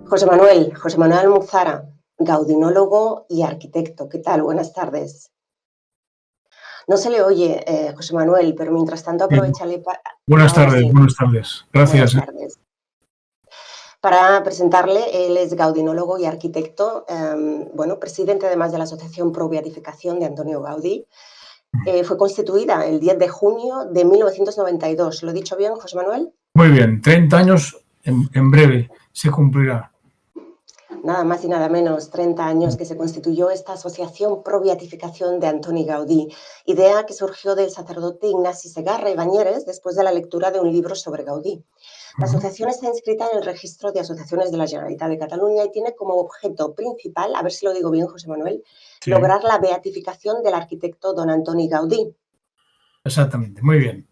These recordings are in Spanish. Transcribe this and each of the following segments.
José Manuel Almuzara, gaudinólogo y arquitecto. ¿Qué tal? Buenas tardes. No se le oye, José Manuel, pero mientras tanto aprovechale para... Buenas tardes. Gracias. Buenas tardes. Para presentarle, él es gaudinólogo y arquitecto, presidente además de la Asociación Pro Beatificación de Antonio Gaudí. Fue constituida el 10 de junio de 1992. ¿Lo he dicho bien, José Manuel? Muy bien, 30 años en breve se cumplirá. Nada más y nada menos, 30 años que se constituyó esta Asociación Pro Beatificación de Antoni Gaudí, idea que surgió del sacerdote Ignasi Segarra y Bañeres después de la lectura de un libro sobre Gaudí. La asociación está inscrita en el registro de asociaciones de la Generalitat de Cataluña y tiene como objeto principal, a ver si lo digo bien, José Manuel, sí, lograr la beatificación del arquitecto don Antoni Gaudí. Exactamente, muy bien.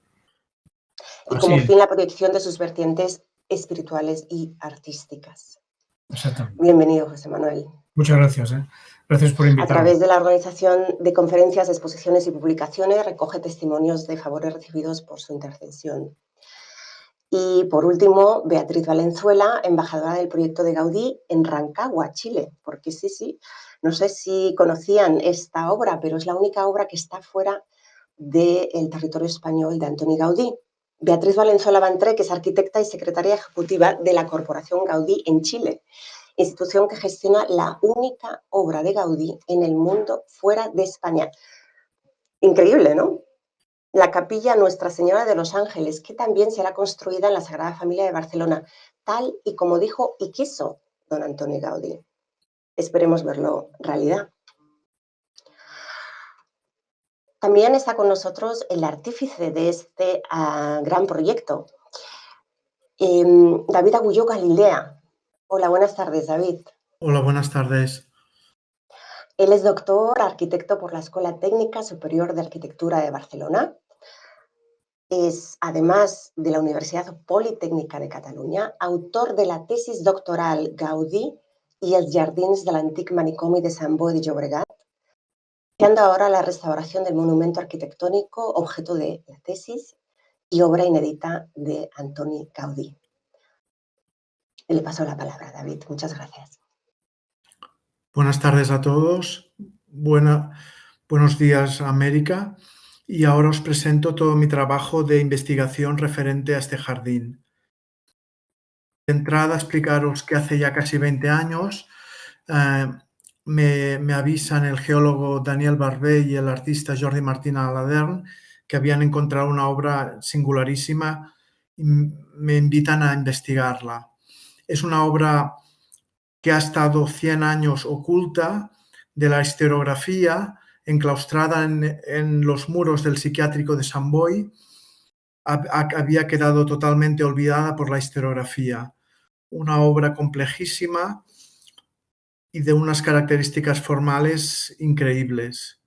Y como fin la proyección de sus vertientes espirituales y artísticas. Exactamente. Bienvenido, José Manuel. Muchas gracias. Gracias por invitarme. A través de la organización de conferencias, exposiciones y publicaciones recoge testimonios de favores recibidos por su intercesión. Y por último, Beatriz Valenzuela, embajadora del proyecto de Gaudí en Rancagua, Chile, porque sí, no sé si conocían esta obra, pero es la única obra que está fuera del territorio español de Antoni Gaudí. Beatriz Valenzuela Bantré, que es arquitecta y secretaria ejecutiva de la Corporación Gaudí en Chile, institución que gestiona la única obra de Gaudí en el mundo fuera de España. Increíble, ¿no? La capilla Nuestra Señora de los Ángeles, que también será construida en la Sagrada Familia de Barcelona, tal y como dijo y quiso don Antoni Gaudí. Esperemos verlo realidad. También está con nosotros el artífice de este gran proyecto, David Agulló Galilea. Hola, buenas tardes, David. Hola, buenas tardes. Él es doctor, arquitecto por la Escuela Técnica Superior de Arquitectura de Barcelona. Es, además de la Universidad Politécnica de Catalunya, autor de la tesis doctoral Gaudí y els jardins de l'antic manicomi de Sant Boi de Llobregat, iniciando ahora la restauración del monumento arquitectónico, objeto de la tesis y obra inédita de Antoni Gaudí. Le paso la palabra, David. Muchas gracias. Buenas tardes a todos. Buenos días, América. Y ahora os presento todo mi trabajo de investigación referente a este jardín. De entrada, explicaros que hace ya casi 20 años me avisan el geólogo Daniel Barbé y el artista Jordi Martín Aladern que habían encontrado una obra singularísima y me invitan a investigarla. Es una obra que ha estado 100 años oculta de la historiografía, enclaustrada en los muros del psiquiátrico de Sant Boi. Había quedado totalmente olvidada por la historiografía. Una obra complejísima y de unas características formales increíbles.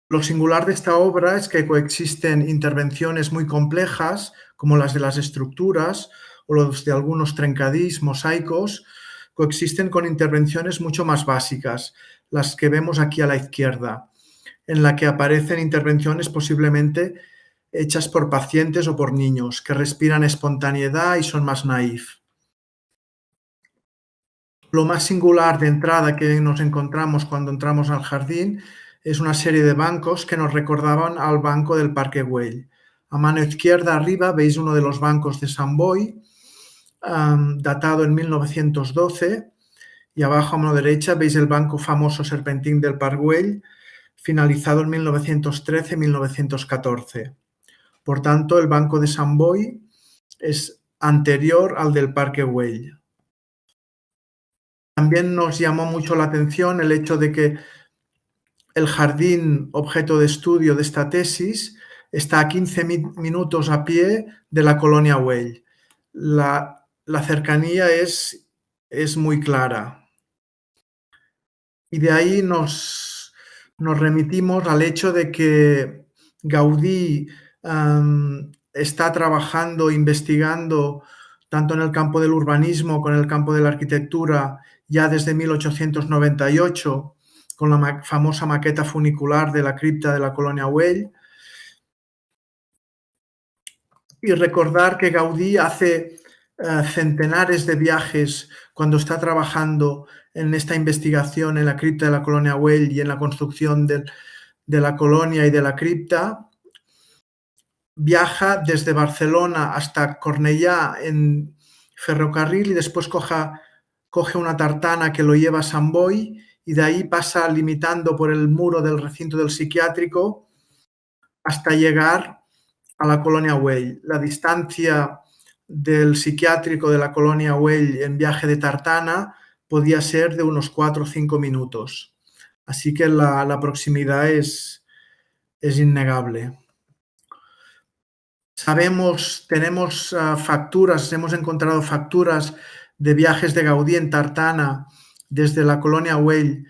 Lo singular de esta obra es que coexisten intervenciones muy complejas, como las de las estructuras o los de algunos trencadís, mosaicos, coexisten con intervenciones mucho más básicas, las que vemos aquí a la izquierda, en la que aparecen intervenciones posiblemente hechas por pacientes o por niños, que respiran espontaneidad y son más naif. Lo más singular de entrada que nos encontramos cuando entramos al jardín es una serie de bancos que nos recordaban al banco del Parque Güell. A mano izquierda arriba veis uno de los bancos de Sant Boi, datado en 1912, y abajo a mano derecha veis el banco famoso serpentín del Parc Güell, finalizado en 1913-1914. Por tanto, el banco de Sant Boi es anterior al del Parque Güell. También nos llamó mucho la atención el hecho de que el jardín objeto de estudio de esta tesis está a 15 minutos a pie de la colonia Güell. La cercanía es muy clara. Y de ahí nos remitimos al hecho de que Gaudí está trabajando, investigando, tanto en el campo del urbanismo como en el campo de la arquitectura, ya desde 1898, con la famosa maqueta funicular de la cripta de la colonia Güell. Y recordar que Gaudí hace centenares de viajes cuando está trabajando en esta investigación en la cripta de la colonia Güell y en la construcción de la colonia y de la cripta. Viaja desde Barcelona hasta Cornellà en ferrocarril y después coge una tartana que lo lleva a Sant Boi y de ahí pasa limitando por el muro del recinto del psiquiátrico hasta llegar a la colonia Güell. La distancia del psiquiátrico de la colonia Güell en viaje de tartana podía ser de unos 4 o 5 minutos. Así que la proximidad es innegable. Tenemos facturas, hemos encontrado facturas de viajes de Gaudí en tartana desde la colonia Güell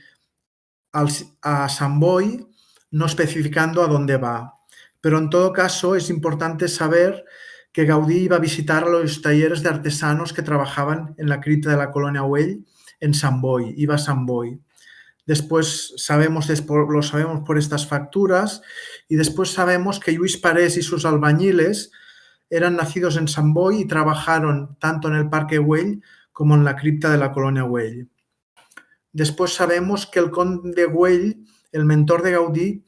a Sant Boi, no especificando a dónde va. Pero en todo caso es importante saber que Gaudí iba a visitar a los talleres de artesanos que trabajaban en la cripta de la colonia Güell en Sant Boi, iba a Sant Boi. Después lo sabemos por estas facturas y después sabemos que Lluís Parés y sus albañiles eran nacidos en Sant Boi y trabajaron tanto en el Parque Güell como en la cripta de la colonia Güell. Después sabemos que el conde Güell, el mentor de Gaudí,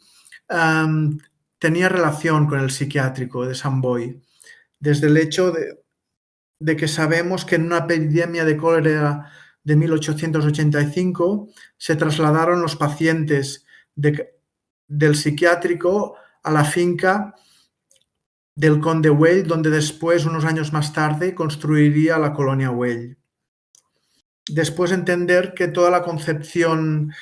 tenía relación con el psiquiátrico de Sant Boi, desde el hecho de que sabemos que en una epidemia de cólera de 1885 se trasladaron los pacientes del psiquiátrico a la finca del conde Güell, donde después, unos años más tarde, construiría la colonia Güell. Después entender que toda la concepción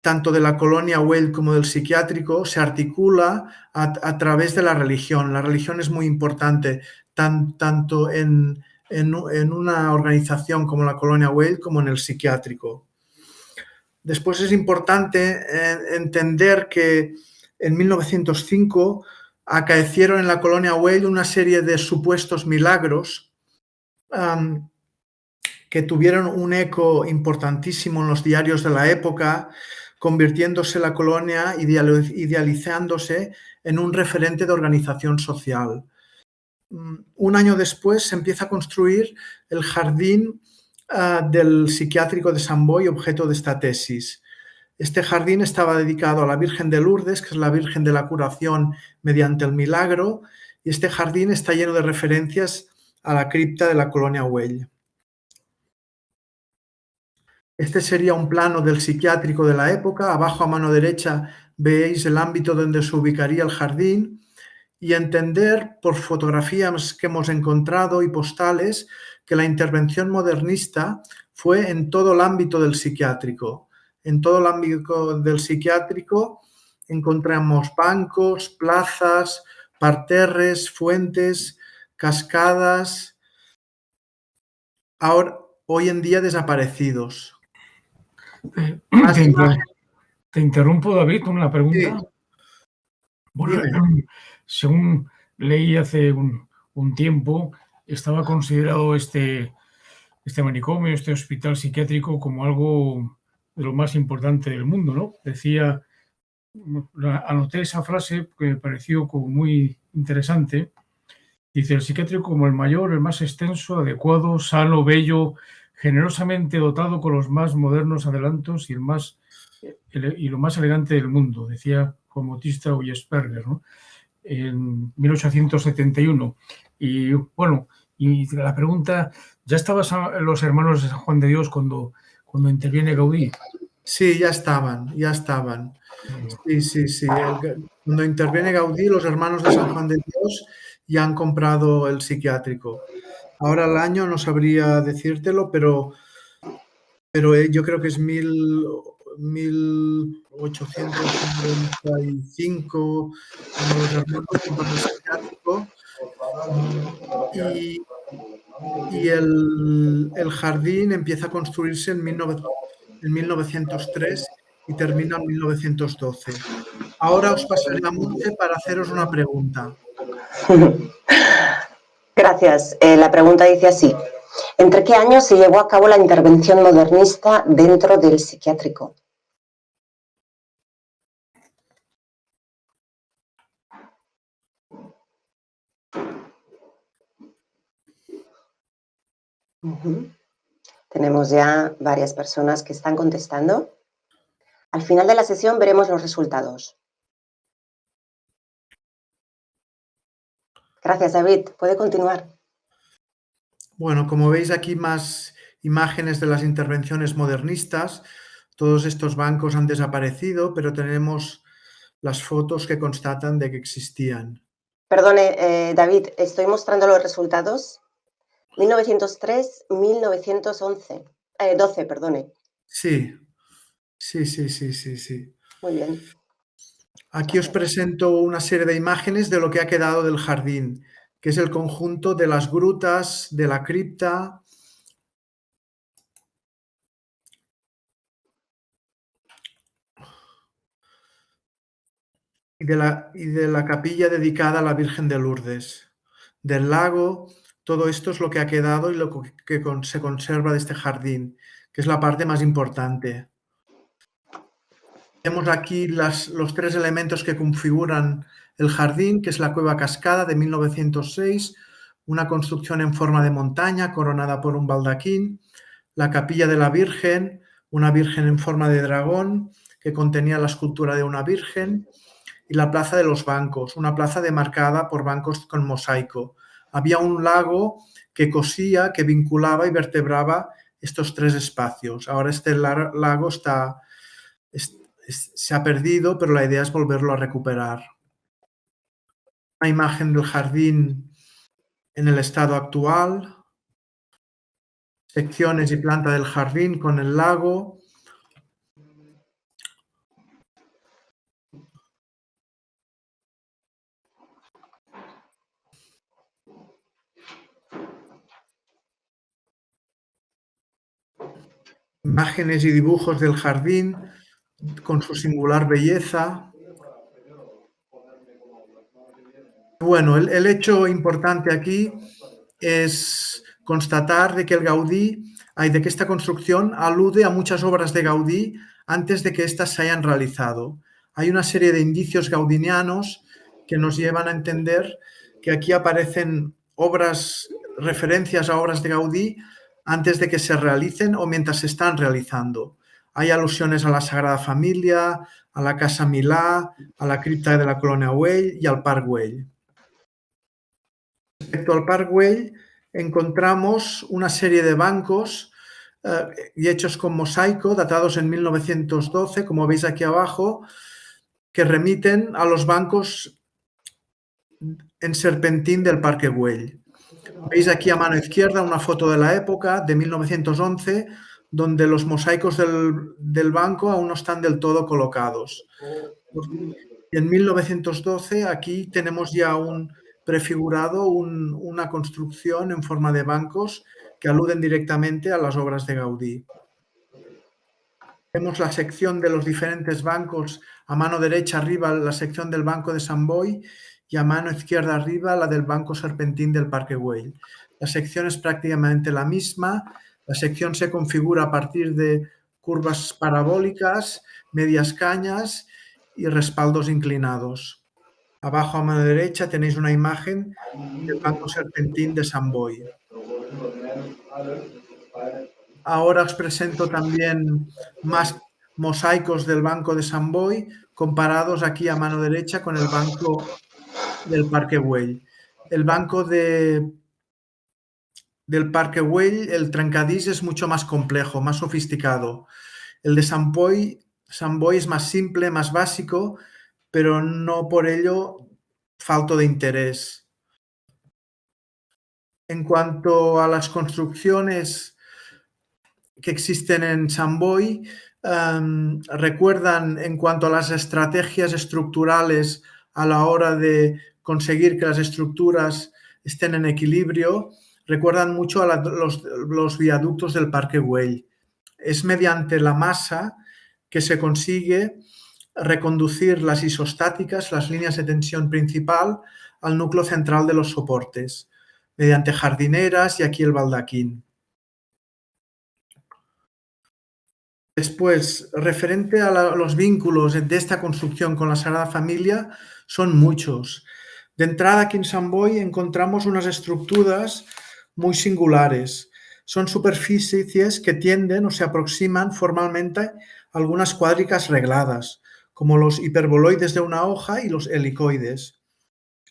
tanto de la colonia Güell como del psiquiátrico se articula a través de la religión. La religión es muy importante, tanto en una organización como la colonia Güell como en el psiquiátrico. Después es importante entender que en 1905 acaecieron en la colonia Güell una serie de supuestos milagros que tuvieron un eco importantísimo en los diarios de la época, convirtiéndose la colonia, idealizándose en un referente de organización social. Un año después se empieza a construir el jardín del psiquiátrico de Sant Boi, objeto de esta tesis. Este jardín estaba dedicado a la Virgen de Lourdes, que es la Virgen de la curación mediante el milagro, y este jardín está lleno de referencias a la cripta de la colonia Güell. Este sería un plano del psiquiátrico de la época. Abajo a mano derecha veis el ámbito donde se ubicaría el jardín y entender por fotografías que hemos encontrado y postales que la intervención modernista fue en todo el ámbito del psiquiátrico. En todo el ámbito del psiquiátrico encontramos bancos, plazas, parterres, fuentes, cascadas, hoy en día desaparecidos. Te interrumpo, David, una pregunta. Sí. Bueno, según leí hace un tiempo, estaba considerado este manicomio, este hospital psiquiátrico, como algo de lo más importante del mundo, ¿no? Decía, anoté esa frase que me pareció como muy interesante. Dice, el psiquiátrico como el mayor, el más extenso, adecuado, sano, bello, generosamente dotado con los más modernos adelantos y lo más elegante del mundo, decía como Bautista Ullesperger, ¿no? En 1871. Y bueno, y la pregunta, ¿ya estaban los hermanos de San Juan de Dios cuando interviene Gaudí? Sí, ya estaban. Sí. Cuando interviene Gaudí, los hermanos de San Juan de Dios ya han comprado el psiquiátrico. Ahora el año no sabría decírtelo, pero yo creo que es 1895 cuando los hermanos compran el psiquiátrico y el jardín empieza a construirse en 1903 y termina en 1912. Ahora os pasaré a Monse para haceros una pregunta. Gracias. La pregunta dice así. ¿Entre qué años se llevó a cabo la intervención modernista dentro del psiquiátrico? Tenemos ya varias personas que están contestando. Al final de la sesión veremos los resultados. Gracias, David. Puede continuar. Bueno, como veis aquí más imágenes de las intervenciones modernistas. Todos estos bancos han desaparecido, pero tenemos las fotos que constatan de que existían. Perdone, David, estoy mostrando los resultados. 1903, 1911. 12, perdone. Sí. Muy bien. Aquí os presento una serie de imágenes de lo que ha quedado del jardín, que es el conjunto de las grutas, de la cripta. Y de la capilla dedicada a la Virgen de Lourdes, del lago. Todo esto es lo que ha quedado y lo que se conserva de este jardín, que es la parte más importante. Vemos aquí los tres elementos que configuran el jardín, que es la cueva cascada de 1906, una construcción en forma de montaña coronada por un baldaquín, la capilla de la Virgen, una virgen en forma de dragón que contenía la escultura de una virgen, y la plaza de los bancos, una plaza demarcada por bancos con mosaico. Había un lago que cosía, que vinculaba y vertebraba estos tres espacios. Ahora este lago se ha perdido, pero la idea es volverlo a recuperar. Una imagen del jardín en el estado actual, secciones y planta del jardín con el lago. Imágenes y dibujos del jardín con su singular belleza. Bueno, el hecho importante aquí es constatar de que de que esta construcción alude a muchas obras de Gaudí antes de que éstas se hayan realizado. Hay una serie de indicios gaudinianos que nos llevan a entender que aquí aparecen referencias a obras de Gaudí antes de que se realicen o mientras se están realizando. Hay alusiones a la Sagrada Familia, a la Casa Milà, a la cripta de la Colonia Güell y al Parc Güell. Respecto al Parc Güell, encontramos una serie de bancos y hechos con mosaico datados en 1912, como veis aquí abajo, que remiten a los bancos en serpentín del Parque Güell. Veis aquí a mano izquierda una foto de la época, de 1911, donde los mosaicos del banco aún no están del todo colocados. Y en 1912 aquí tenemos ya prefigurado una construcción en forma de bancos que aluden directamente a las obras de Gaudí. Vemos la sección de los diferentes bancos, a mano derecha arriba la sección del banco de Sant Boi y a mano izquierda arriba la del banco serpentín del Parque Güell. La sección es prácticamente la misma. La sección se configura a partir de curvas parabólicas, medias cañas y respaldos inclinados. Abajo a mano derecha tenéis una imagen del banco serpentín de Sant Boi. Ahora os presento también más mosaicos del banco de Sant Boi comparados aquí a mano derecha con el banco del Parque Güell. El banco del Parque Güell, el trencadís es mucho más complejo, más sofisticado. El de Sant Boi es más simple, más básico, pero no por ello falto de interés. En cuanto a las construcciones que existen en Sant Boi, recuerdan en cuanto a las estrategias estructurales a la hora de conseguir que las estructuras estén en equilibrio, recuerdan mucho a los viaductos del Parque Güell. Es mediante la masa que se consigue reconducir las isostáticas, las líneas de tensión principal, al núcleo central de los soportes, mediante jardineras y aquí el baldaquín. Después, referente a los vínculos de esta construcción con la Sagrada Familia, son muchos. De entrada, aquí en Sant Boi encontramos unas estructuras muy singulares. son superficies que tienden o se aproximan formalmente a algunas cuádricas regladas, como los hiperboloides de una hoja y los helicoides.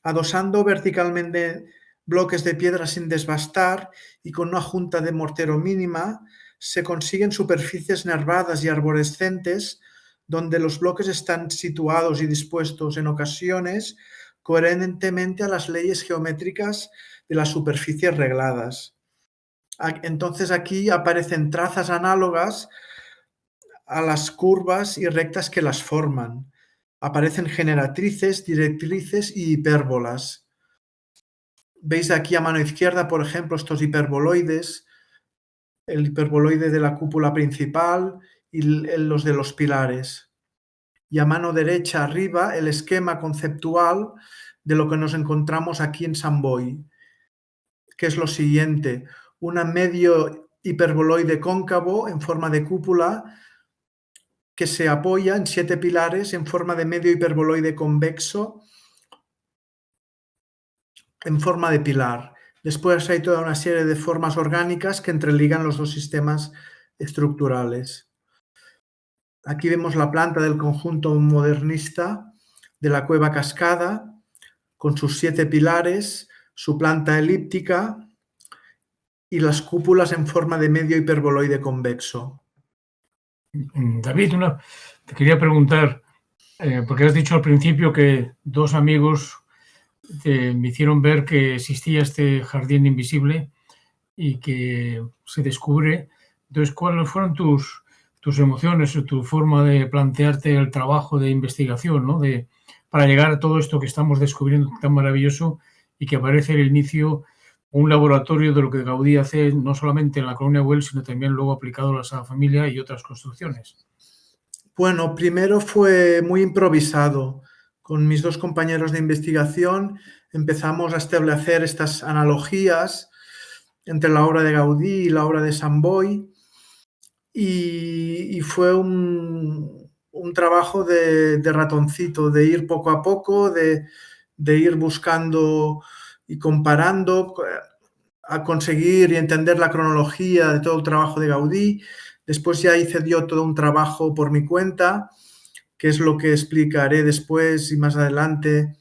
Adosando verticalmente bloques de piedra sin desbastar y con una junta de mortero mínima, se consiguen superficies nervadas y arborescentes donde los bloques están situados y dispuestos en ocasiones coherentemente a las leyes geométricas de las superficies regladas. Entonces aquí aparecen trazas análogas a las curvas y rectas que las forman. Aparecen generatrices, directrices y hipérbolas. Veis aquí a mano izquierda, por ejemplo, estos hiperboloides, el hiperboloide de la cúpula principal y los de los pilares. Y a mano derecha arriba el esquema conceptual de lo que nos encontramos aquí en Sant Boi, que es lo siguiente: un medio hiperboloide cóncavo en forma de cúpula que se apoya en 7 pilares en forma de medio hiperboloide convexo en forma de pilar. Después hay toda una serie de formas orgánicas que entreligan los dos sistemas estructurales. Aquí vemos la planta del conjunto modernista de la Cueva Cascada, con sus 7 pilares, su planta elíptica y las cúpulas en forma de medio hiperboloide convexo. David, te quería preguntar, porque has dicho al principio que 2 amigos me hicieron ver que existía este jardín invisible y que se descubre. Entonces, ¿cuáles fueron tus emociones o tu forma de plantearte el trabajo de investigación, ¿no? Para llegar a todo esto que estamos descubriendo tan maravilloso y que aparece el inicio, un laboratorio de lo que Gaudí hace no solamente en la Colonia Güell, sino también luego aplicado a la Sagrada Familia y otras construcciones? Bueno, primero fue muy improvisado. Con mis 2 compañeros de investigación empezamos a establecer estas analogías entre la obra de Gaudí y la obra de Sant Boi, y fue un trabajo de ratoncito, de ir poco a poco, de ir buscando y comparando, a conseguir y entender la cronología de todo el trabajo de Gaudí. Después ya hice yo todo un trabajo por mi cuenta, que es lo que explicaré después y más adelante,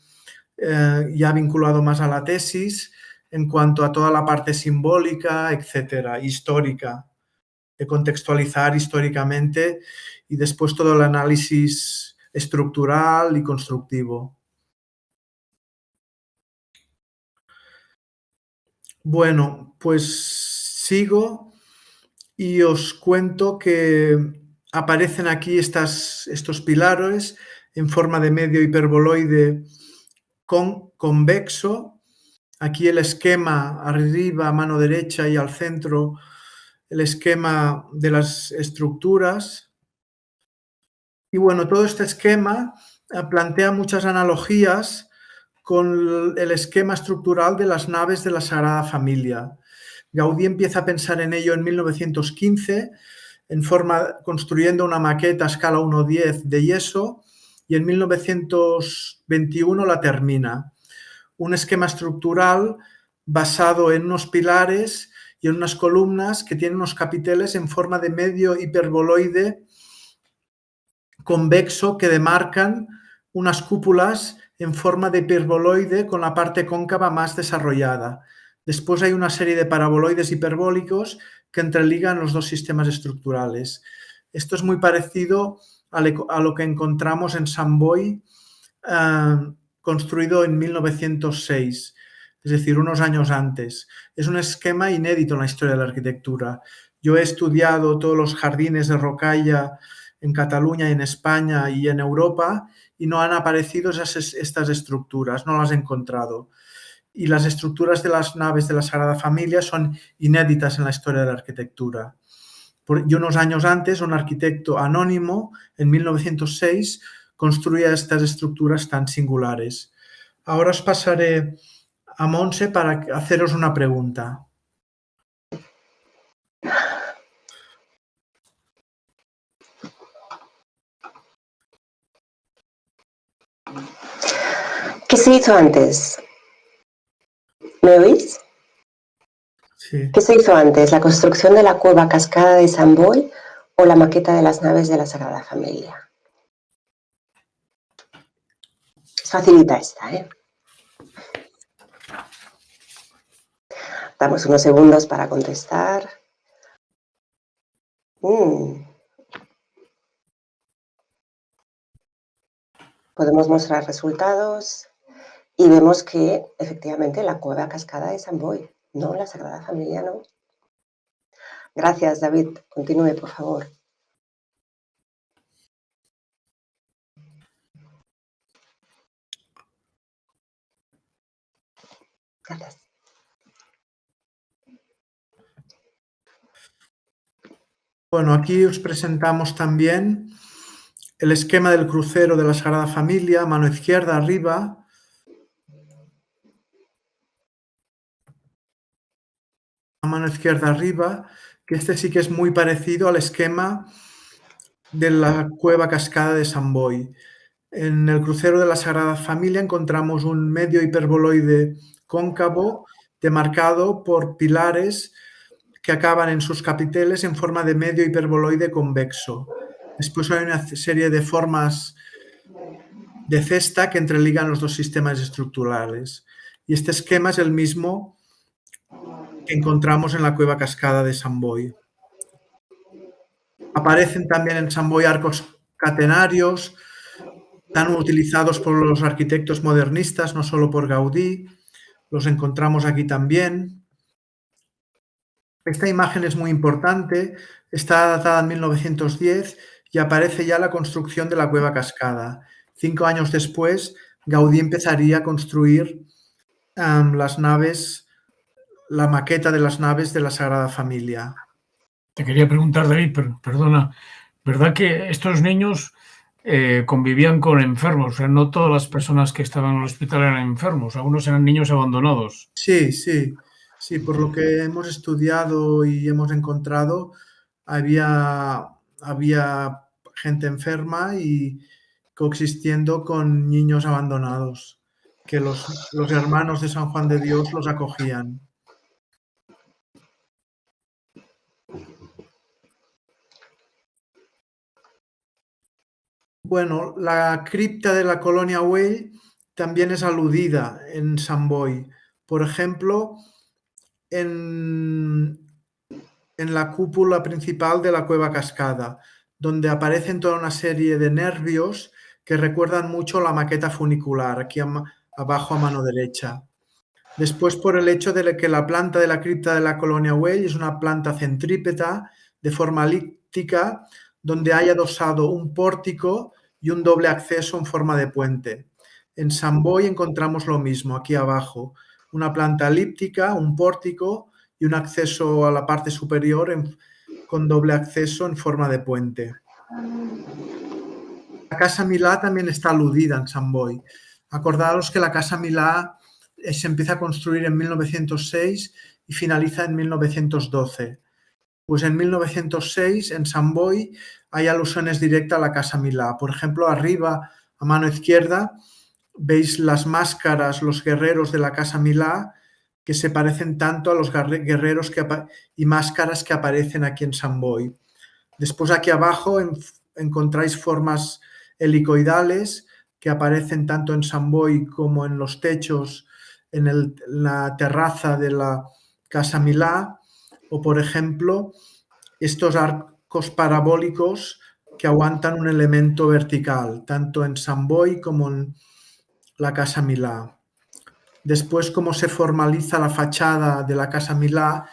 ya vinculado más a la tesis, en cuanto a toda la parte simbólica, etcétera, histórica, de contextualizar históricamente, y después todo el análisis estructural y constructivo. Bueno, pues sigo y os cuento que aparecen aquí estos pilares en forma de medio hiperboloide convexo. Aquí el esquema arriba a mano derecha y al centro el esquema de las estructuras. Y bueno, todo este esquema plantea muchas analogías con el esquema estructural de las naves de la Sagrada Familia. Gaudí empieza a pensar en ello en 1915, construyendo una maqueta a escala 1:10 de yeso, y en 1921 la termina. Un esquema estructural basado en unos pilares y en unas columnas que tienen unos capiteles en forma de medio hiperboloide convexo que demarcan unas cúpulas en forma de hiperboloide con la parte cóncava más desarrollada. Después hay una serie de paraboloides hiperbólicos que entreligan los 2 sistemas estructurales. Esto es muy parecido a lo que encontramos en Sant Boi, construido en 1906, es decir, unos años antes. Es un esquema inédito en la historia de la arquitectura. Yo he estudiado todos los jardines de rocalla en Cataluña, en España y en Europa, y no han aparecido estas estructuras, no las he encontrado. Y las estructuras de las naves de la Sagrada Familia son inéditas en la historia de la arquitectura. Y unos años antes, un arquitecto anónimo, en 1906, construía estas estructuras tan singulares. Ahora os pasaré a Montse para haceros una pregunta. ¿Qué se hizo antes? ¿Me oís? Sí. ¿Qué se hizo antes, la construcción de la cueva cascada de Sant Boi o la maqueta de las naves de la Sagrada Familia? Es facilita esta, ¿eh? Damos unos segundos para contestar. Podemos mostrar resultados y vemos que efectivamente la cueva cascada de Sant Boi, no la Sagrada Familia, no. Gracias, David. Continúe, por favor. Gracias. Bueno, aquí os presentamos también el esquema del crucero de la Sagrada Familia, mano izquierda arriba. A mano izquierda arriba, que este sí que es muy parecido al esquema de la cueva cascada de Sant Boi. En el crucero de la Sagrada Familia encontramos un medio hiperboloide cóncavo demarcado por pilares que acaban en sus capiteles en forma de medio hiperboloide convexo. Después hay una serie de formas de cesta que entreligan los dos sistemas estructurales. Y este esquema es el mismo que encontramos en la cueva cascada de Sant Boi. Aparecen también en Sant Boi arcos catenarios, tan utilizados por los arquitectos modernistas, no solo por Gaudí. Los encontramos aquí también. Esta imagen es muy importante, está datada en 1910 y aparece ya la construcción de la cueva cascada. 5 años después, Gaudí empezaría a construir las naves, la maqueta de las naves de la Sagrada Familia. Te quería preguntar, David, perdona, ¿verdad que estos niños convivían con enfermos? O sea, no todas las personas que estaban en el hospital eran enfermos, algunos eran niños abandonados. Sí, por lo que hemos estudiado y hemos encontrado, había gente enferma y coexistiendo con niños abandonados, que los hermanos de San Juan de Dios los acogían. Bueno, la cripta de la colonia Güell también es aludida en Sant Boi. Por ejemplo, en la cúpula principal de la cueva cascada, donde aparecen toda una serie de nervios que recuerdan mucho la maqueta funicular, aquí abajo a mano derecha. Después, por el hecho de que la planta de la cripta de la colonia Güell es una planta centrípeta de forma elíptica, donde hay adosado un pórtico y un doble acceso en forma de puente. En Sant Boi encontramos lo mismo, aquí abajo, una planta elíptica, un pórtico y un acceso a la parte superior con doble acceso en forma de puente. La Casa Milà también está aludida en Sant Boi. Acordaros que la Casa Milà se empieza a construir en 1906 y finaliza en 1912. Pues en 1906, en Sant Boi, hay alusiones directas a la Casa Milà. Por ejemplo, arriba, a mano izquierda, veis las máscaras, los guerreros de la Casa Milà, que se parecen tanto a los guerreros y máscaras que aparecen aquí en Sant Boi. Después, aquí abajo, encontráis formas helicoidales que aparecen tanto en Sant Boi como en los techos, en la terraza de la Casa Milà, o por ejemplo, estos arcos parabólicos que aguantan un elemento vertical, tanto en Sant Boi como en la Casa Milà. Después, cómo se formaliza la fachada de la Casa Milà,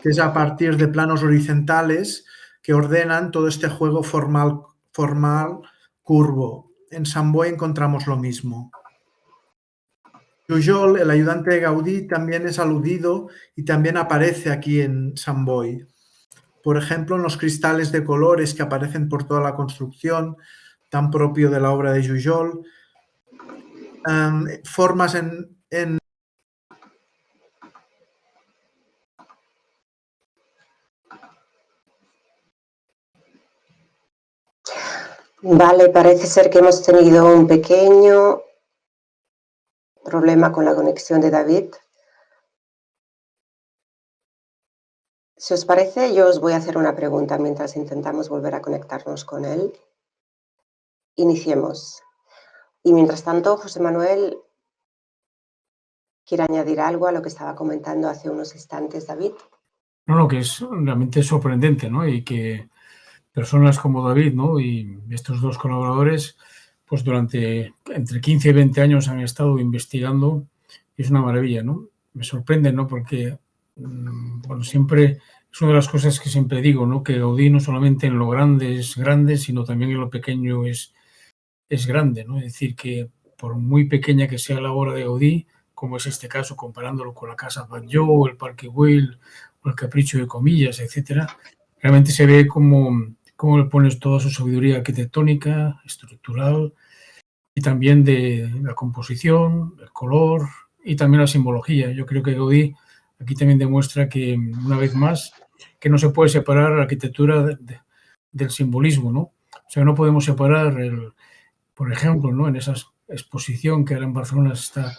que es a partir de planos horizontales que ordenan todo este juego formal curvo. En Sant Boi encontramos lo mismo. Jujol, el ayudante de Gaudí, también es aludido y también aparece aquí en Sant Boi. Por ejemplo, en los cristales de colores que aparecen por toda la construcción, tan propio de la obra de Jujol, formas en Vale, parece ser que hemos tenido un pequeño problema con la conexión de David. Si os parece, yo os voy a hacer una pregunta mientras intentamos volver a conectarnos con él. Iniciemos. Y mientras tanto, José Manuel, ¿quiere añadir algo a lo que estaba comentando hace unos instantes David? No, que es realmente sorprendente, ¿no? Y que personas como David, ¿no? Y estos dos colaboradores, pues durante entre 15 y 20 años han estado investigando. Es una maravilla, ¿no? Me sorprende, ¿no? Porque, bueno, siempre es una de las cosas que siempre digo, ¿no? Que Gaudí no solamente en lo grande es grande, sino también en lo pequeño es grande, ¿no? Es decir, que por muy pequeña que sea la obra de Gaudí, como es este caso, comparándolo con la Casa Batlló, el Parque Güell, o el Capricho de Comillas, etcétera, realmente se ve cómo le pones toda su sabiduría arquitectónica, estructural, y también de la composición, el color y también la simbología. Yo creo que Gaudí aquí también demuestra que, una vez más, que no se puede separar la arquitectura del simbolismo, ¿no? O sea, no podemos separar por ejemplo, ¿no? En esa exposición que ahora en Barcelona está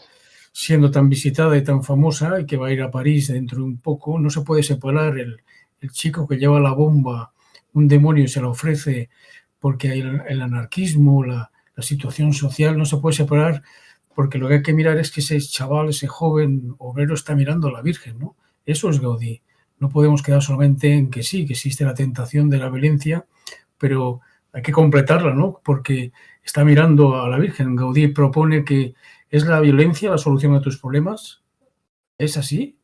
siendo tan visitada y tan famosa y que va a ir a París dentro de un poco, no se puede separar el chico que lleva la bomba, un demonio y se la ofrece porque hay el anarquismo, la situación social, no se puede separar porque lo que hay que mirar es que ese chaval, ese joven obrero está mirando a la Virgen, ¿no? Eso es Gaudí. No podemos quedar solamente en que sí, que existe la tentación de la violencia, pero hay que completarla, ¿no? Porque está mirando a la Virgen. Gaudí propone que es la violencia la solución a tus problemas. ¿Es así?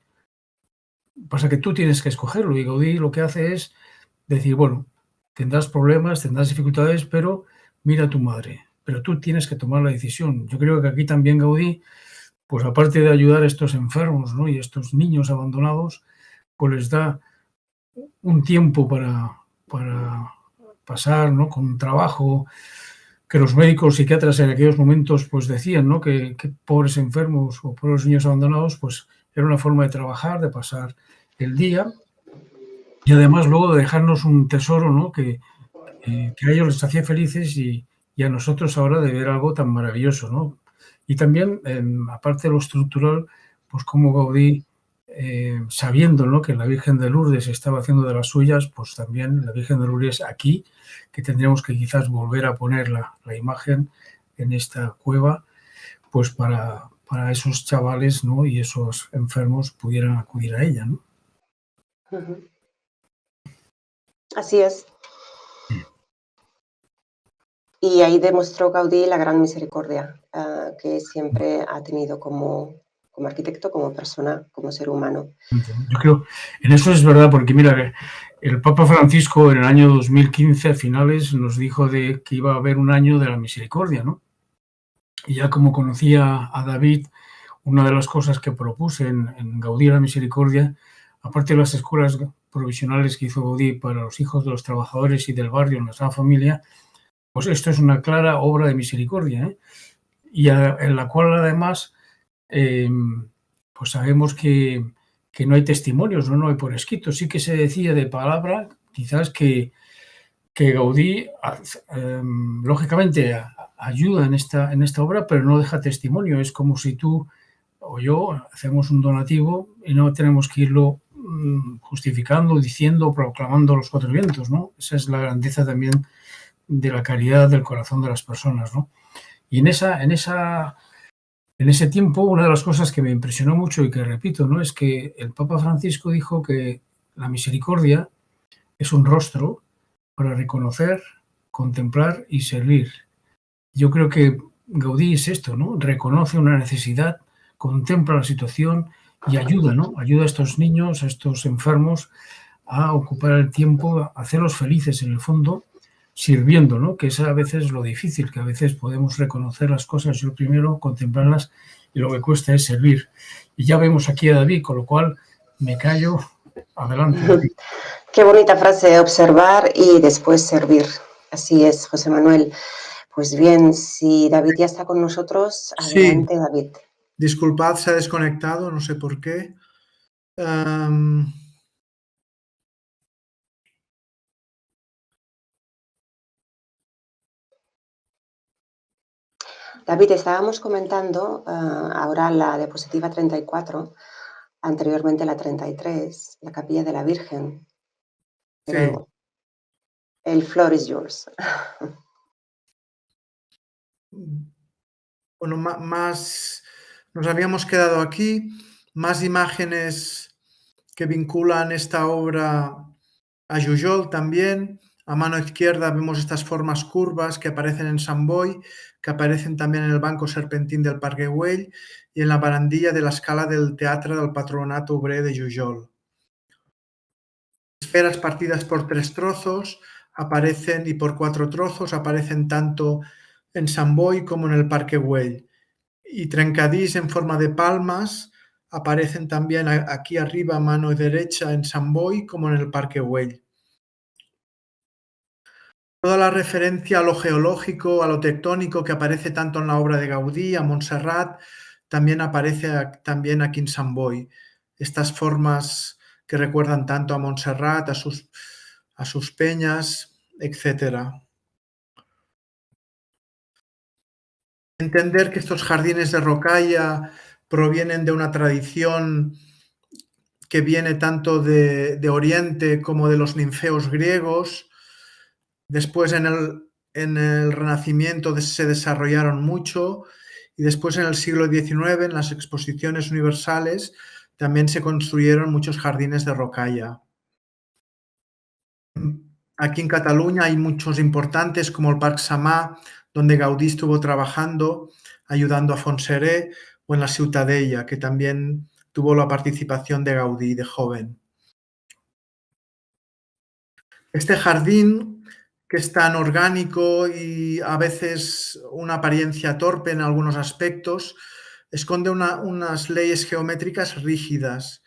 Pasa que tú tienes que escogerlo y Gaudí lo que hace es decir, bueno, tendrás problemas, tendrás dificultades, pero mira a tu madre. Pero tú tienes que tomar la decisión. Yo creo que aquí también Gaudí, pues aparte de ayudar a estos enfermos, ¿no? Y a estos niños abandonados, pues les da un tiempo para pasar, ¿no? Con trabajo, que los médicos psiquiatras en aquellos momentos pues decían, ¿no? que pobres enfermos o pobres niños abandonados, pues era una forma de trabajar, de pasar el día y además luego de dejarnos un tesoro, ¿no? que a ellos les hacía felices y a nosotros ahora de ver algo tan maravilloso, ¿no? Y también, aparte de lo estructural, pues como Gaudí, sabiendo, ¿no? que la Virgen de Lourdes estaba haciendo de las suyas, pues también la Virgen de Lourdes aquí, que tendríamos que quizás volver a poner la imagen en esta cueva, pues para esos chavales, ¿no? y esos enfermos pudieran acudir a ella, ¿no? Así es. Y ahí demostró Gaudí la gran misericordia que siempre ha tenido como arquitecto, como persona, como ser humano. Yo creo, en eso es verdad, porque mira, el Papa Francisco en el año 2015, a finales, nos dijo que iba a haber un año de la misericordia, ¿no? Y ya como conocía a David, una de las cosas que propuse en Gaudí la Misericordia, aparte de las escuelas provisionales que hizo Gaudí para los hijos de los trabajadores y del barrio en la Sagrada Familia, pues esto es una clara obra de misericordia, ¿eh? Y en la cual además pues sabemos que no hay testimonios, no hay por escrito. Sí que se decía de palabra, quizás que Gaudí, lógicamente, ayuda en esta obra, pero no deja testimonio. Es como si tú o yo hacemos un donativo y no tenemos que irlo justificando, diciendo, proclamando los cuatro vientos, ¿no? Esa es la grandeza también de la caridad del corazón de las personas, ¿no? Y en ese tiempo, una de las cosas que me impresionó mucho y que repito, ¿no? Es que el Papa Francisco dijo que la misericordia es un rostro para reconocer, contemplar y servir. Yo creo que Gaudí es esto, ¿no? Reconoce una necesidad, contempla la situación y ayuda, ¿no? Ayuda a estos niños, a estos enfermos a ocupar el tiempo, a hacerlos felices en el fondo, sirviendo, ¿no? Que es a veces lo difícil, que a veces podemos reconocer las cosas yo primero, contemplarlas y lo que cuesta es servir. Y ya vemos aquí a David, con lo cual me callo. Adelante, David. Qué bonita frase, observar y después servir. Así es, José Manuel. Pues bien, si David ya está con nosotros, adelante, Sí. David. Disculpad, se ha desconectado, no sé por qué. David, estábamos comentando ahora la diapositiva 34, anteriormente la 33, la Capilla de la Virgen. Pero Sí. el floor is yours. Bueno, más nos habíamos quedado aquí, más imágenes que vinculan esta obra a Jujol también. A mano izquierda vemos estas formas curvas que aparecen en Sant Boi, que aparecen también en el Banco Serpentín del Parc Güell y en la barandilla de la escala del Teatre del Patronat Obrer de Jujol. Esferas partidas por 3 trozos aparecen y por 4 trozos aparecen tanto en Sant Boi como en el Parc Güell. Y trencadís en forma de palmas aparecen también aquí arriba a mano derecha en Sant Boi como en el Parc Güell. Toda la referencia a lo geológico, a lo tectónico que aparece tanto en la obra de Gaudí, a Montserrat, también aparece también aquí en Sant Boi. Estas formas que recuerdan tanto a Montserrat, a sus peñas, etc. Entender que estos jardines de Rocalla provienen de una tradición que viene tanto de Oriente como de los ninfeos griegos. Después en el Renacimiento se desarrollaron mucho y después en el siglo XIX, en las exposiciones universales, también se construyeron muchos jardines de Rocalla. Aquí en Cataluña hay muchos importantes como el Parc Samà, donde Gaudí estuvo trabajando, ayudando a Fontserè, o en la Ciutadella, que también tuvo la participación de Gaudí de joven. Este jardín, que es tan orgánico y a veces una apariencia torpe en algunos aspectos, esconde unas leyes geométricas rígidas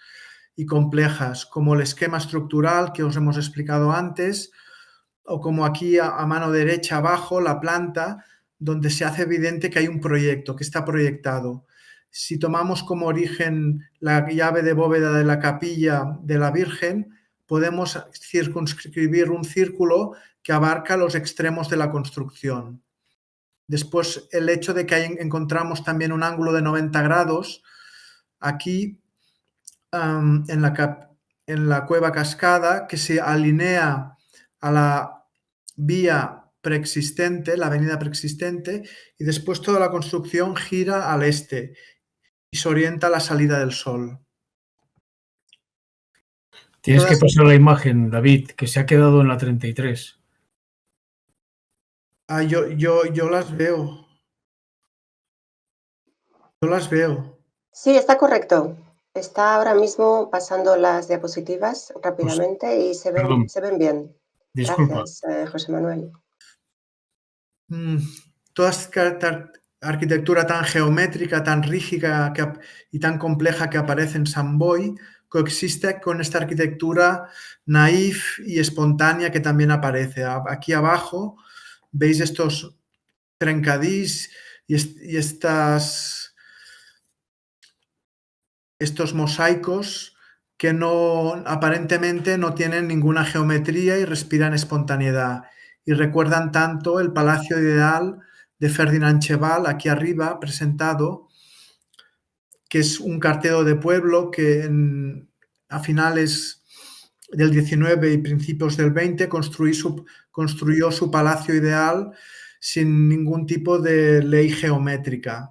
y complejas, como el esquema estructural que os hemos explicado antes, o como aquí a mano derecha abajo, la planta, donde se hace evidente que hay un proyecto, que está proyectado. Si tomamos como origen la llave de bóveda de la capilla de la Virgen, podemos circunscribir un círculo que abarca los extremos de la construcción. Después, el hecho de que ahí encontramos también un ángulo de 90 grados, aquí en la cueva Cascada, que se alinea a la vía preexistente, la avenida preexistente, y después toda la construcción gira al este y se orienta a la salida del sol. Tienes que pasar la imagen, David, que se ha quedado en la 33. Yo las veo. Yo las veo. Sí, está correcto. Está ahora mismo pasando las diapositivas rápidamente y se ven bien. Disculpa. Gracias, José Manuel. Toda esta arquitectura tan geométrica, tan rígida y tan compleja que aparece en Sant Boi coexiste con esta arquitectura naif y espontánea que también aparece. Aquí abajo veis estos trencadís y estos mosaicos que aparentemente no tienen ninguna geometría y respiran espontaneidad. Y recuerdan tanto el Palacio Ideal de Ferdinand Cheval, aquí arriba presentado, que es un cartero de pueblo que a finales del 19 y principios del 20 construyó su Palacio Ideal sin ningún tipo de ley geométrica,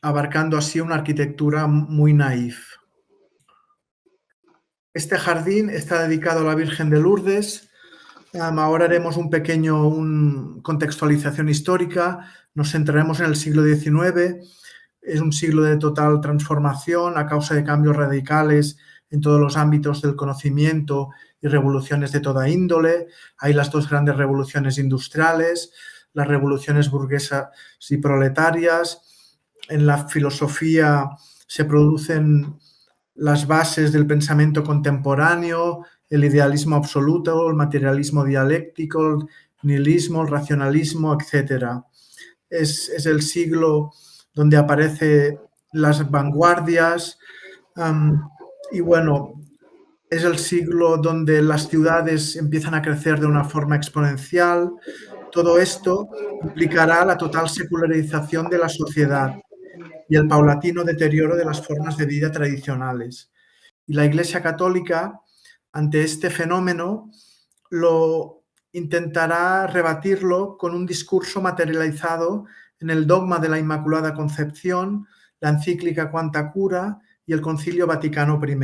abarcando así una arquitectura muy naif. Este jardín está dedicado a la Virgen de Lourdes. Ahora haremos un pequeño contextualización histórica. Nos centraremos en el siglo XIX. Es un siglo de total transformación a causa de cambios radicales en todos los ámbitos del conocimiento y revoluciones de toda índole. Hay las dos grandes revoluciones industriales, las revoluciones burguesas y proletarias. En la filosofía se producen las bases del pensamiento contemporáneo, el idealismo absoluto, el materialismo dialéctico, el nihilismo, el racionalismo, etc. Es el siglo donde aparecen las vanguardias y bueno, es el siglo donde las ciudades empiezan a crecer de una forma exponencial. Todo esto implicará la total secularización de la sociedad y el paulatino deterioro de las formas de vida tradicionales. Y la Iglesia Católica, ante este fenómeno, lo intentará rebatirlo con un discurso materializado en el dogma de la Inmaculada Concepción, la encíclica Quanta Cura y el Concilio Vaticano I.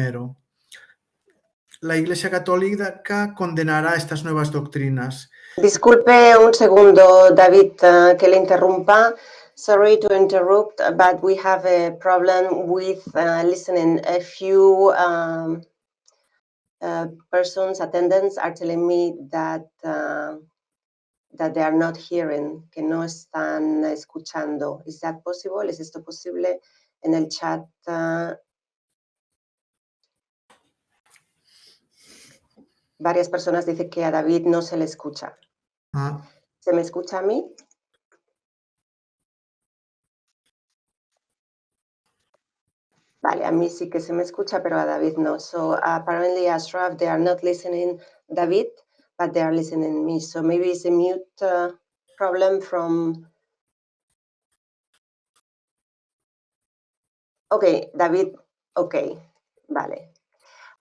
La Iglesia Católica condenará estas nuevas doctrinas. Disculpe un segundo, David, que le interrumpa. Sorry to interrupt, but we have a problem with listening. A few persons, attendants, are telling me that that they are not hearing, que no están escuchando. Is that possible? ¿Es esto posible? En el chat varias personas dicen que a David no se le escucha. ¿Se me escucha a mí? Vale, a mí sí que se me escucha, pero a David no. So apparently, Ashraf, they are not listening David, but they are listening me. So maybe it's a mute problem from... Ok, David, ok, vale.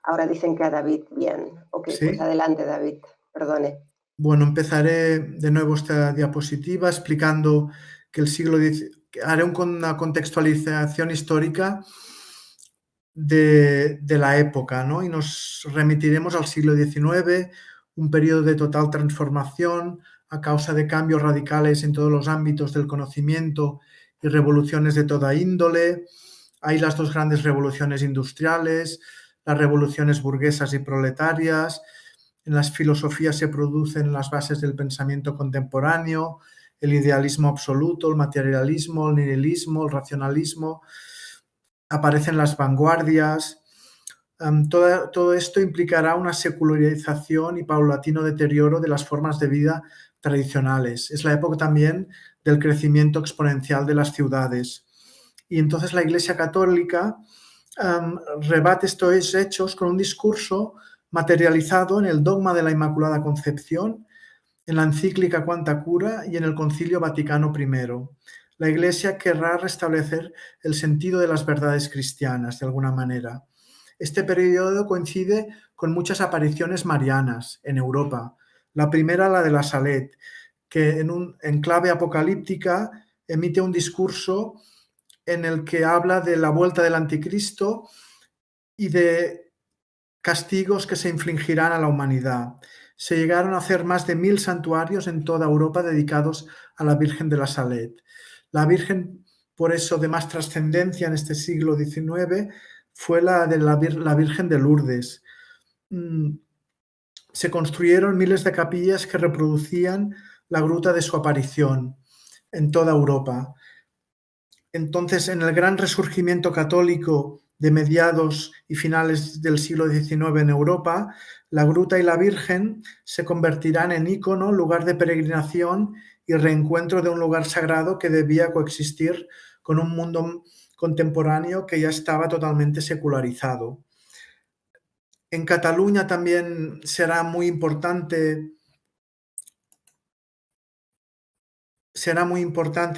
Ahora dicen que a David bien. Ok, ¿Sí? Pues adelante, David, perdone. Bueno, empezaré de nuevo esta diapositiva explicando que el siglo X... Haré una contextualización histórica de la época, ¿no? Y nos remitiremos al siglo XIX, un periodo de total transformación a causa de cambios radicales en todos los ámbitos del conocimiento y revoluciones de toda índole. Hay las dos grandes revoluciones industriales, las revoluciones burguesas y proletarias. En las filosofías se producen las bases del pensamiento contemporáneo, el idealismo absoluto, el materialismo, el nihilismo, el racionalismo. Aparecen las vanguardias. Todo esto implicará una secularización y paulatino deterioro de las formas de vida tradicionales. Es la época también del crecimiento exponencial de las ciudades. Y entonces la Iglesia Católica rebate estos hechos con un discurso materializado en el dogma de la Inmaculada Concepción, en la encíclica Quanta Cura y en el Concilio Vaticano I. La Iglesia querrá restablecer el sentido de las verdades cristianas, de alguna manera. Este periodo coincide con muchas apariciones marianas en Europa. La primera, la de la Salet, que en clave apocalíptica emite un discurso en el que habla de la vuelta del anticristo y de castigos que se infligirán a la humanidad. Se llegaron a hacer más de 1000 santuarios en toda Europa dedicados a la Virgen de la Salet. La Virgen, por eso, de más trascendencia en este siglo XIX fue la de la Virgen de Lourdes. Se construyeron miles de capillas que reproducían la gruta de su aparición en toda Europa. Entonces, en el gran resurgimiento católico de mediados y finales del siglo XIX en Europa, la gruta y la Virgen se convertirán en ícono, lugar de peregrinación y reencuentro de un lugar sagrado que debía coexistir con un mundo contemporáneo que ya estaba totalmente secularizado. En Cataluña también será muy importante